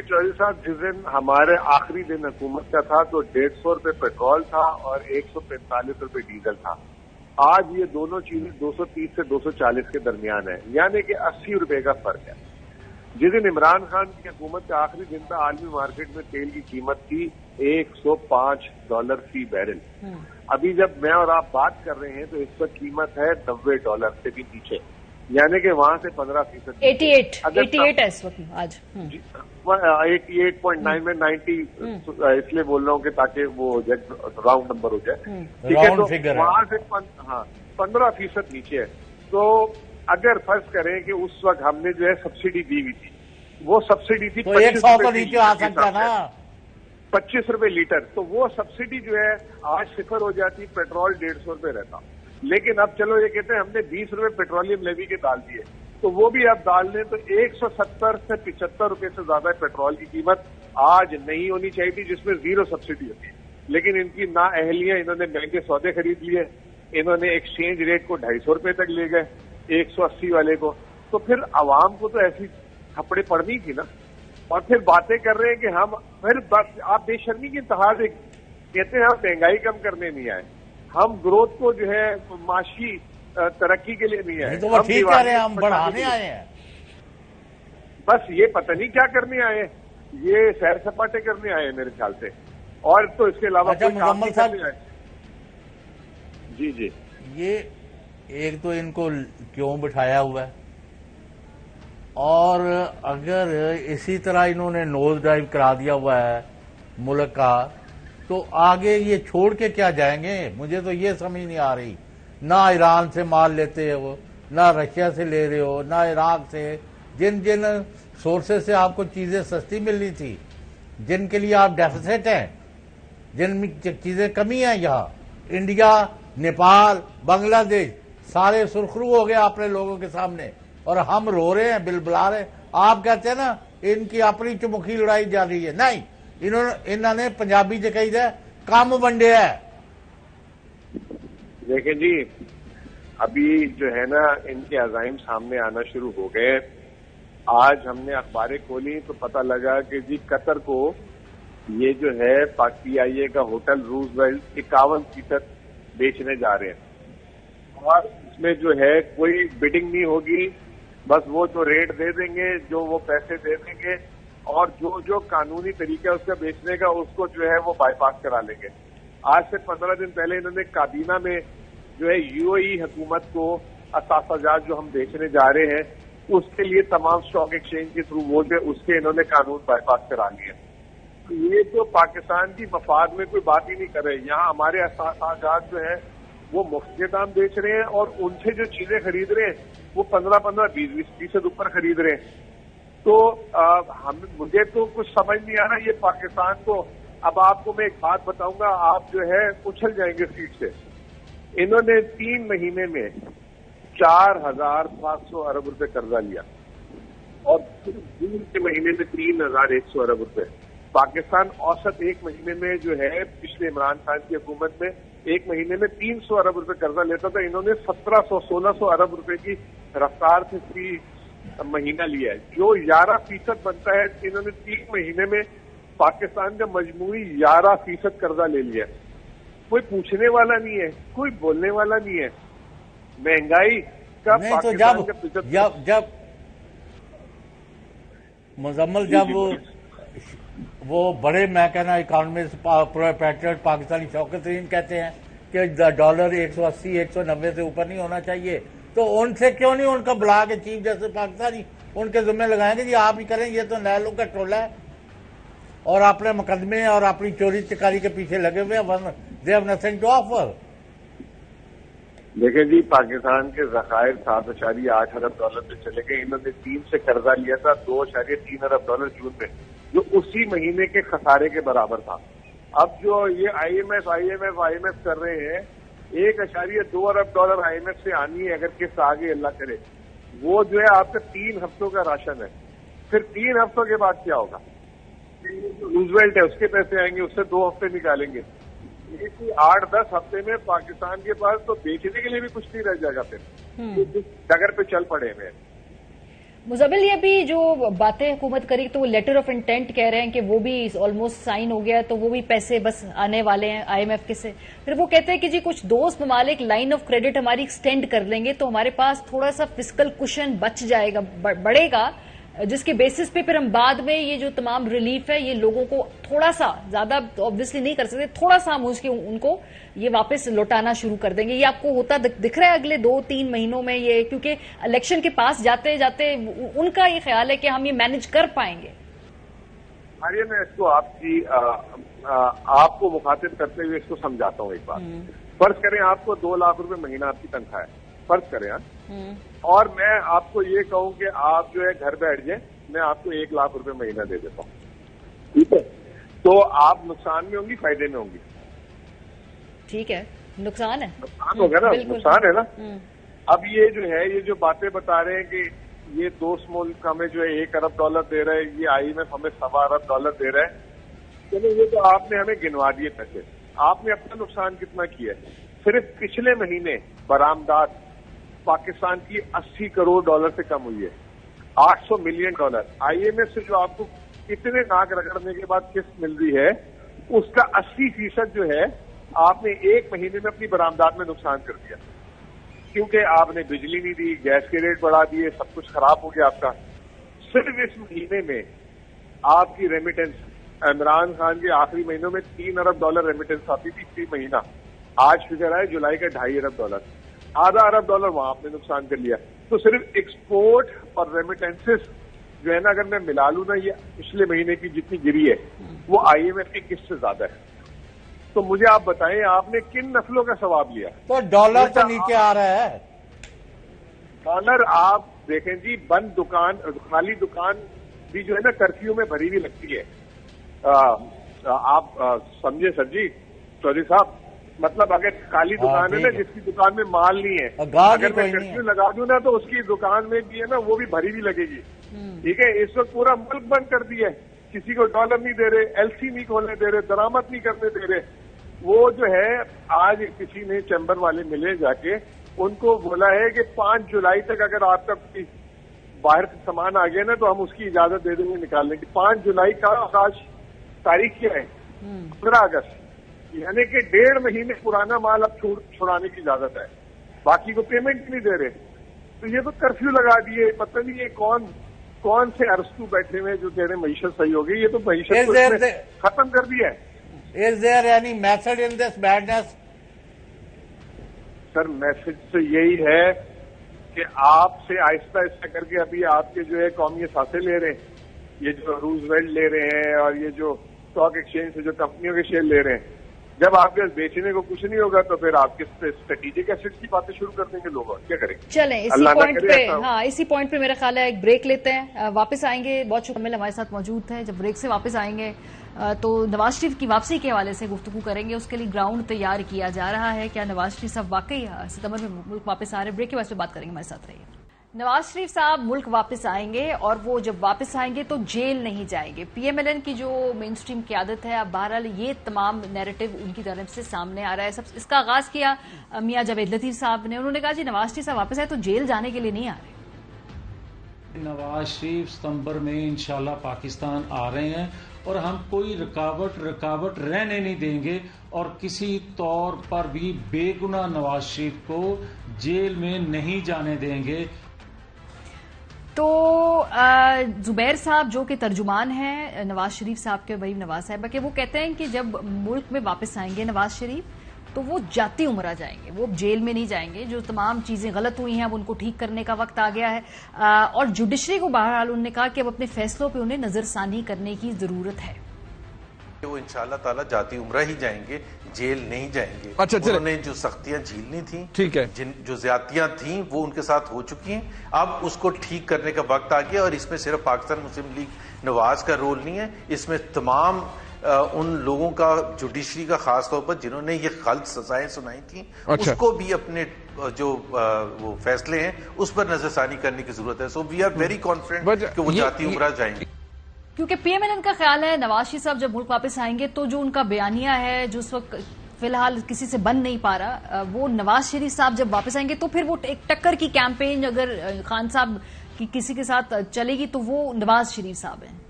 F: چودھری صاحب, جس دن ہمارے آخری دن حکومت کا تھا تو 150 روپے پیٹرول تھا اور 145 روپے ڈیزل تھا. آج یہ دونوں چیزیں 230 سے 240 کے درمیان ہیں, یعنی کہ 80 روپے کا فرق ہے. جس دن عمران خان کی حکومت کا آخری دن تھا, عالمی مارکیٹ میں تیل کی قیمت تھی $105 فی بیرل. ابھی جب میں اور آپ بات کر رہے ہیں تو اس وقت قیمت ہے $90 سے بھی نیچے, یعنی کہ وہاں سے 15%.
A: 88 ہے اس وقت آج.
F: 88.9 میں 90 اس لیے بول رہا ہوں کہ تاکہ وہ راؤنڈ نمبر ہو جائے. ٹھیک ہے, تو وہاں سے 15% نیچے ہے. تو اگر فرض کریں کہ اس وقت ہم نے جو ہے سبسڈی دی ہوئی تھی, وہ سبسڈی تھی 25 روپے لیٹر, تو وہ سبسڈی جو ہے آج 0 ہو جاتی, پیٹرول 150 روپے رہتا. لیکن اب چلو یہ کہتے ہیں ہم نے 20 روپے پیٹرولیم لیوی کے ڈال دیے, تو وہ بھی اب ڈال دیں تو 170 سے 75 روپے سے زیادہ پیٹرول کی قیمت آج نہیں ہونی چاہیے تھی, جس میں 0 سبسڈی ہوتی ہے. لیکن ان کی نااہلیاں, انہوں نے مہنگے سودے خرید لیے, انہوں نے ایکسچینج ریٹ کو 250 روپے تک لے گئے 180 والے کو. تو پھر عوام کو تو ایسی تھپڑے پڑنی تھی نا, اور پھر باتیں کر رہے ہیں کہ ہم, پھر آپ بے شرمی کی انتہا سے کہتے ہیں ہم مہنگائی کم کرنے نہیں آئے, ہم گروتھ کو جو ہے معاشی ترقی کے لیے نہیں آئے,
C: تو وہ ٹھیک کہہ رہے ہیں, ہم بڑھانے آئے ہیں.
F: بس یہ پتہ نہیں کیا کرنے آئے, یہ سیر سپاٹے کرنے آئے میرے خیال سے, اور تو اس کے علاوہ کوئی کام نہیں کرنے آئے. جی جی,
C: یہ ایک تو ان کو کیوں بٹھایا ہوا ہے, اور اگر اسی طرح انہوں نے نوز ڈرائیو کرا دیا ہوا ہے ملک کا, تو آگے یہ چھوڑ کے کیا جائیں گے؟ مجھے تو یہ سمجھ نہیں آ رہی. نہ ایران سے مال لیتے ہو, نہ رشیا سے لے رہے ہو, نہ عراق سے, جن سورسز سے آپ کو چیزیں سستی ملنی تھی, جن کے لیے آپ ڈیفیسٹ ہیں, جن میں چیزیں کمی ہیں. یہاں انڈیا, نیپال, بنگلہ دیش سارے سرخرو ہو گئے اپنے لوگوں کے سامنے, اور ہم رو رہے ہیں, بل بلا رہے ہیں. آپ کہتے ہیں نا ان کی اپنی چمکھی لڑائی جا رہی ہے, نہیں, انہوں نے پنجابی جو کہی ہے کام ونڈیا ہے.
F: دیکھیں جی, ابھی جو ہے نا ان کے عزائم سامنے آنا شروع ہو گئے. آج ہم نے اخباریں کھولی تو پتہ لگا کہ جی قطر کو یہ جو ہے پی آئی اے کا ہوٹل روزویلٹ 51% بیچنے جا رہے ہیں, اور اس میں جو ہے کوئی بڈنگ نہیں ہوگی, بس وہ جو ریٹ دے دیں گے, جو وہ پیسے دے دیں گے, اور جو قانونی طریقہ اس کا بیچنے کا اس کو جو ہے وہ بائی پاس کرا لیں گے. آج سے 15 دن پہلے انہوں نے کابینہ میں جو ہے یو اے ای حکومت کو اثاثہ جات جو ہم بیچنے جا رہے ہیں اس کے لیے تمام اسٹاک ایکسچینج کے تھرو وہ جو اس کے انہوں نے قانون بائی پاس کرا لیے. یہ تو پاکستان کی مفاد میں کوئی بات ہی نہیں کر رہے. یہاں ہمارے اخراجات جو ہیں وہ مفت کے دام بیچ رہے ہیں اور ان سے جو چیزیں خرید رہے ہیں وہ 15-20% اوپر خرید رہے ہیں. تو مجھے تو کچھ سمجھ نہیں آ رہا یہ پاکستان کو. اب آپ کو میں ایک بات بتاؤں گا, آپ جو ہے اچھل جائیں گے سیٹ سے. انہوں نے 3 مہینے میں 4,700 ارب روپے قرضہ لیا اور صرف جون کے مہینے میں 3,100 ارب روپے. پاکستان اوسط ایک مہینے میں جو ہے پچھلے عمران خان کی حکومت میں ایک مہینے میں 300 ارب روپے قرضہ لیتا تھا. انہوں نے 1,700-1,600 ارب روپے کی رفتار سے فی مہینہ لیا ہے, جو 11% بنتا ہے. انہوں نے 3 مہینے میں پاکستان کا مجموعی 11% قرضہ لے لیا. کوئی پوچھنے والا نہیں ہے, کوئی بولنے والا نہیں ہے. مہنگائی کا
C: نہیں تو جب مزمل جب وہ بڑے میں کہنا اکانومسٹ پیٹرٹ پاکستانی شوکت ترین کہتے ہیں کہ ڈالر 180-190 سے اوپر نہیں ہونا چاہیے, تو ان سے کیوں نہیں ان کا بلا کے چیف جسٹس پاکستانی ان کے ذمہ لگائیں گے جی آپ ہی کریں, یہ تو نیلوں کا ٹولہ ہے اور اپنے مقدمے اور اپنی چوری چکاری کے پیچھے لگے ہوئے ہیں. They have nothing to offer.
F: دیکھیں جی, پاکستان کے ذخائر 7.8 ارب ڈالر پہ چلے گئے. انہوں نے چین سے قرضہ لیا تھا 2.3 ارب ڈالر جون میں, جو اسی مہینے کے خسارے کے برابر تھا. اب جو یہ آئی ایم ایف کر رہے ہیں 1.2 ارب ڈالر آئی ایم ایف سے آنی ہے اگر قسط آگے اللہ کرے. وہ جو ہے آپ کا 3 ہفتوں کا راشن ہے. پھر 3 ہفتوں کے بعد کیا ہوگا؟ روزویلٹ ہے اس کے پیسے آئیں گے, اس سے 2 ہفتے نکالیں گے. 8-10 ہفتے میں پاکستان کے پاس تو بیچنے کے لیے بھی کچھ نہیں رہ جائے گا. پھر ڈگر پہ چل پڑے ہوئے.
A: مزمل یہ بھی جو باتیں حکومت کری تو وہ لیٹر آف انٹینٹ کہہ رہے ہیں کہ وہ بھی آلموسٹ سائن ہو گیا, تو وہ بھی پیسے بس آنے والے ہیں آئی ایم ایف کے سے. پھر وہ کہتے ہیں کہ جی کچھ دوست ممالک لائن آف کریڈٹ ہماری ایکسٹینڈ کر لیں گے تو ہمارے پاس تھوڑا سا فسکل کشن بچ جائے گا, بڑھے گا, جس کے بیسس پہ پھر ہم بعد میں یہ جو تمام ریلیف ہے یہ لوگوں کو تھوڑا سا, زیادہ آبویسلی نہیں کر سکتے, تھوڑا سا ہم ان کو یہ واپس لوٹانا شروع کر دیں گے. یہ آپ کو ہوتا دکھ رہا ہے اگلے 2-3 مہینوں میں یہ, کیونکہ الیکشن کے پاس جاتے جاتے ان کا یہ خیال ہے کہ ہم یہ مینج کر پائیں گے.
F: میں اس کو آپ کو مخاطب کرتے ہوئے اس کو سمجھاتا ہوں ایک بات. فرض کریں آپ کو 2 لاکھ روپے مہینہ آپ کی تنخواہ ہے, فرض کریں, اور میں آپ کو یہ کہوں کہ آپ جو ہے گھر بیٹھ جائیں, میں آپ کو 1 لاکھ روپے مہینہ دے دیتا ہوں, ٹھیک ہے؟ تو آپ نقصان میں ہوں گی فائدے میں ہوں گی؟
A: ٹھیک ہے, نقصان ہے,
F: نقصان ہوگا نا, نقصان ہے نا. اب یہ جو ہے یہ جو باتیں بتا رہے ہیں کہ یہ دوست ملک ہمیں جو ہے 1 ارب ڈالر دے رہے ہیں, یہ آئی ایم ایف ہمیں 1.25 ارب ڈالر دے رہا ہے. چلو یہ تو آپ نے ہمیں گنوا دیے پیسے. آپ نے اپنا نقصان کتنا کیا ہے؟ صرف پچھلے مہینے برآمدات پاکستان کی 80 کروڑ ڈالر سے کم ہوئی ہے, 800 million dollar. I M F سے جو آپ کو اتنے ناک رگڑنے کے بعد قسط مل رہی ہے اس کا 80% جو ہے آپ نے 1 مہینے میں اپنی برآمدات میں نقصان کر دیا, کیونکہ آپ نے بجلی نہیں دی, گیس کے ریٹ بڑھا دیے, سب کچھ خراب ہو گیا آپ کا. صرف اس مہینے میں آپ کی ریمیٹنس, عمران خان کے آخری مہینوں میں 3 ارب ڈالر ریمیٹنس آتی تھی فی مہینہ. آج فگر آئے جولائی کا 2.5 ارب ڈالر, آدھا ارب ڈالر وہاں آپ نے نقصان کر لیا. تو صرف ایکسپورٹ اور ریمیٹنسز جو ہے نا, اگر میں ملا لوں نا, یہ پچھلے مہینے کی جتنی گری ہے وہ آئی ایم ایف کی قسط سے زیادہ ہے. تو مجھے آپ بتائیں آپ نے کن نسلوں کا ثواب لیا؟
C: تو ڈالر تو نیچے آ رہا ہے.
F: ڈالر آپ دیکھیں جی, بند دکان, خالی دکان بھی جو ہے نا کرفیو میں بھری ہوئی لگتی ہے. آپ سمجھے سر جی چودھری صاحب, مطلب اگر خالی دکان ہے نا جس کی دکان میں مال نہیں ہے, اگر میں کرفیو لگا دوں نا تو اس کی دکان میں بھی ہے نا وہ بھی بھری ہوئی لگے گی. ٹھیک ہے, اس وقت پورا ملک بند کر دیا ہے, کسی کو ڈالر نہیں دے رہے, ایل سی نہیں کھولنے دے رہے, درآمد نہیں کرنے دے رہے. وہ جو ہے آج کسی نے چیمبر والے ملے جا کے, ان کو بولا ہے کہ 5 جولائی تک اگر آپ کا باہر سے سامان آ گیا نا تو ہم اس کی اجازت دے دیں گے نکالنے کی. 5 جولائی کا آج تاریخ کیا ہے؟ 15 اگست, یعنی کہ 1.5 مہینے پرانا مال اب چھڑانے کی اجازت ہے, باقی کو پیمنٹ نہیں دے رہے. تو یہ تو کرفیو لگا دیے, پتہ نہیں یہ کون سے ارستو بیٹھے ہوئے جو کہہ رہے ہیں معیشت صحیح ہو گئی. یہ تو معیشت ختم کر دیا ہے.
C: Is there any method in this madness?
F: Sir message تو یہی ہے کہ آپ سے آہستہ آہستہ کر کے ابھی آپ کے جو ہے قومی اثاثے لے رہے ہیں, یہ جو روزویلٹ لے رہے ہیں اور یہ جو
B: स्टॉक एक्सचेंज से जो कंपनियों के शेयर ले रहे हैं, जब आपके पास बेचने को कुछ नहीं होगा तो फिर आपके स्ट्रेटेजिक एसेट्स की बातें शुरू कर देंगे लोग, और क्या करेंगे।
A: चलें इसी पॉइंट पे, हाँ इसी पॉइंट पे मेरा ख्याल है एक ब्रेक लेते हैं, वापस आएंगे। बहुत शुक्रिया हमारे साथ मौजूद है। जब ब्रेक से वापस आएंगे तो नवाज शरीफ की वापसी के हवाले से गुफ्तगू करेंगे। उसके लिए ग्राउंड तैयार किया जा रहा है। क्या नवाज शरीफ साहब वाकई सितंबर में मुल्क वापस आ रहे हैं? ब्रेक के बाद बात करेंगे, हमारे साथ रहिए। नवाज शरीफ साहब मुल्क वापस आएंगे और वो जब वापस आएंगे तो जेल नहीं जाएंगे। पीएमएलएन की जो मेन स्ट्रीम क़यादत है, अब बहरहाल ये तमाम नैरेटिव उनकी तरफ से सामने आ रहा है। सब इसका आगाज किया मियां जावेद लतीफ साहब ने। उन्होंने कहा जी नवाज शरीफ साहब वापस आए तो जेल जाने के लिए नहीं आ रहे।
G: नवाज शरीफ सितंबर में इंशाल्लाह पाकिस्तान आ रहे हैं और हम कोई रुकावट रहने नहीं देंगे और किसी तौर पर भी बेगुनाह नवाज शरीफ को जेल में नहीं जाने देंगे।
A: तो जुबैर साहब जो कि तर्जुमान हैं नवाज शरीफ साहब के, वही नवाज साहब के, वो कहते हैं कि जब मुल्क में वापस आएंगे नवाज शरीफ तो वो जाती उम्रा जाएंगे, वो जेल में नहीं जाएंगे। जो तमाम चीजें गलत हुई हैं अब उनको ठीक करने का वक्त आ गया है और जुडिशरी को बहरहाल उन्होंने कहा कि अब अपने फैसलों पे उन्हें नजरसानी करने की जरूरत है।
H: वो इंशाल्लाह ताला जाती उम्रा ही जाएंगे, जेल नहीं जाएंगे।
I: अच्छा,
H: उन्होंने जो सख्तियां झेलनी थी,
I: ठीक है,
H: जो ज्यादतियां थी वो उनके साथ हो चुकी हैं। अब उसको ठीक करने का वक्त आ गया और इसमें सिर्फ पाकिस्तान मुस्लिम लीग नवाज का रोल नहीं है, इसमें तमाम उन लोगों का जुडिशरी का खास तौर पर जिन्होंने ये गलत सजाएं सुनाई थी,
I: अच्छा,
H: उसको भी अपने जो वो फैसले हैं उस पर नजरसानी करने की जरूरत है। So we are very confident कि वो जाती उम्रा जाएंगे।
A: क्योंकि पीएमएलएन का ख्याल है नवाज शरीफ साहब जब मुल्क वापस आएंगे तो जो उनका बयानिया है जो उस वक्त फिलहाल किसी से बन नहीं पा रहा, वो नवाज शरीफ साहब जब वापस आएंगे तो फिर वो एक टक्कर की कैंपेन अगर खान साहब की किसी के साथ चलेगी तो वो नवाज शरीफ साहब हैं।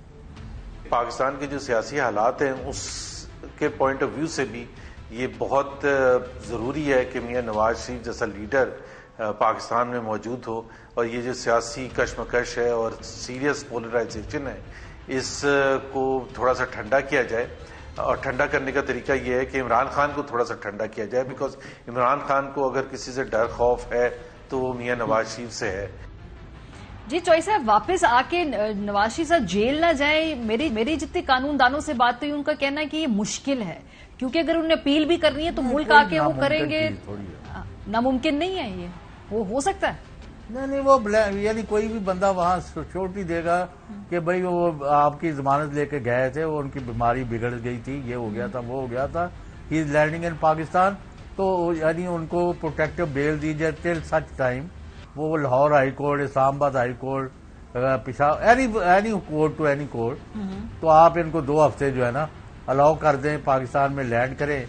H: पाकिस्तान के जो सियासी हालात हैं उसके पॉइंट ऑफ व्यू से भी ये बहुत ज़रूरी है कि मियां नवाज शरीफ जैसा लीडर पाकिस्तान में मौजूद हो और ये जो सियासी कशमकश है और सीरियस पोलराइजेशन है इसको थोड़ा सा ठंडा किया जाए। और ठंडा करने का तरीका ये है कि इमरान खान को थोड़ा सा ठंडा किया जाए, बिकॉज इमरान खान को अगर किसी से डर खौफ है तो वो मियां नवाज शरीफ से है।
A: जी चौई साहब, वापस आके नवाज शरीफ साहब जेल ना जाए, मेरी जितनी कानूनदानों से बात हुई उनका कहना है कि ये मुश्किल है, क्योंकि अगर उन्हें अपील भी करनी है तो मुल्क आके वो करेंगे, नामुमकिन नहीं है ये, वो हो सकता है
C: नहीं वो यानी कोई भी बंदा वहाँ सिक्योरिटी देगा कि भाई वो आपकी जमानत लेके गए थे, वो उनकी बीमारी बिगड़ गई थी, ये हो गया था वो हो गया था, he is landing in Pakistan, तो यानी उनको प्रोटेक्टिव बेल दी जाए टिल सच टाइम वो Lahore high court, Islamabad high court, any court to any court, तो आप इनको 2 हफ्ते जो है ना अलाउ कर दें, पाकिस्तान में लैंड करें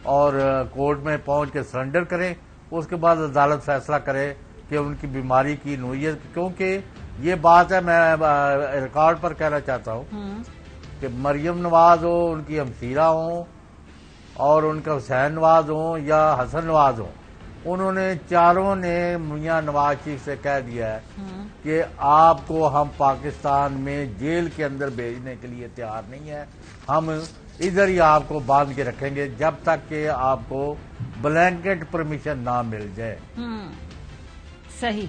C: और कोर्ट में पहुंच के सरेंडर करें, उसके बाद अदालत फैसला करे कि उनकी बीमारी की नोयत, क्योंकि ये बात है मैं रिकॉर्ड पर कहना चाहता हूँ कि मरियम नवाज हो, उनकी हमसीरा हो और उनका हुसैन नवाज हो या हसन नवाज हो, उन्होंने चारों ने मियां नवाज शरीफ से कह दिया है कि आपको हम पाकिस्तान में जेल के अंदर भेजने के लिए तैयार नहीं है, हम इधर ही आपको बांध के रखेंगे जब तक कि आपको ब्लैंकेट परमिशन ना मिल जाए।
A: सही,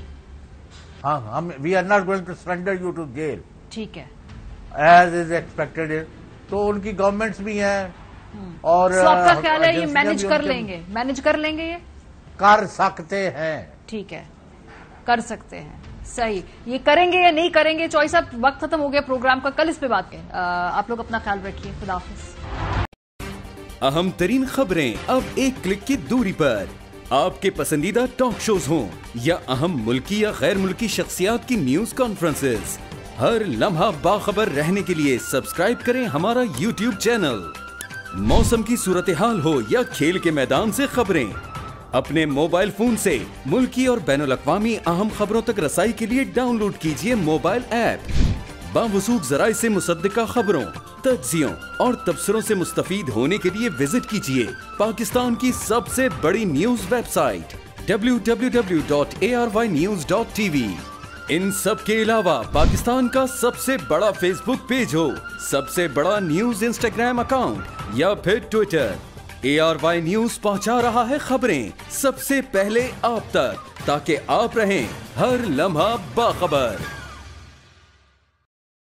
C: हाँ, हम we are not going to surrender you to jail,
A: ठीक है,
C: एज इज एक्सपेक्टेड। तो उनकी गवर्नमेंट्स भी हैं और
A: आपका ख्याल है ये मैनेज कर लेंगे, ये
C: कर सकते हैं, ठीक है,
A: कर सकते हैं, सही। ये करेंगे या नहीं करेंगे, चॉइस साहब वक्त खत्म हो गया प्रोग्राम का, कल इस पे बात करें। आप लोग अपना ख्याल रखिए, खुदा हाफिज।
J: अहम तरीन खबरें अब एक क्लिक की दूरी पर, आपके पसंदीदा टॉक शोज हों या अहम मुल्की या गैर मुल्की शख्सियात की न्यूज कॉन्फ्रेंसेस, हर लम्हा बाखबर रहने के लिए सब्सक्राइब करें हमारा YouTube चैनल। मौसम की सूरत हाल हो या खेल के मैदान से खबरें, अपने मोबाइल फोन से मुल्की और बैनुल अक़वामी अहम खबरों तक रसाई के लिए डाउनलोड कीजिए मोबाइल ऐप। बावसूख ज़राए से मुसद्दिका खबरों, तज्ज़ियों और तबसरों से मुस्तफीद होने के लिए विजिट कीजिए पाकिस्तान की सबसे बड़ी न्यूज वेबसाइट www.arvnews.tv। इन सब के अलावा पाकिस्तान का सबसे बड़ा फेसबुक पेज हो, सबसे बड़ा न्यूज इंस्टाग्राम अकाउंट या फिर ट्विटर, ARY न्यूज पहुंचा रहा है खबरें सबसे पहले आप तक, ताकि आप रहें हर लम्हा बाखबर।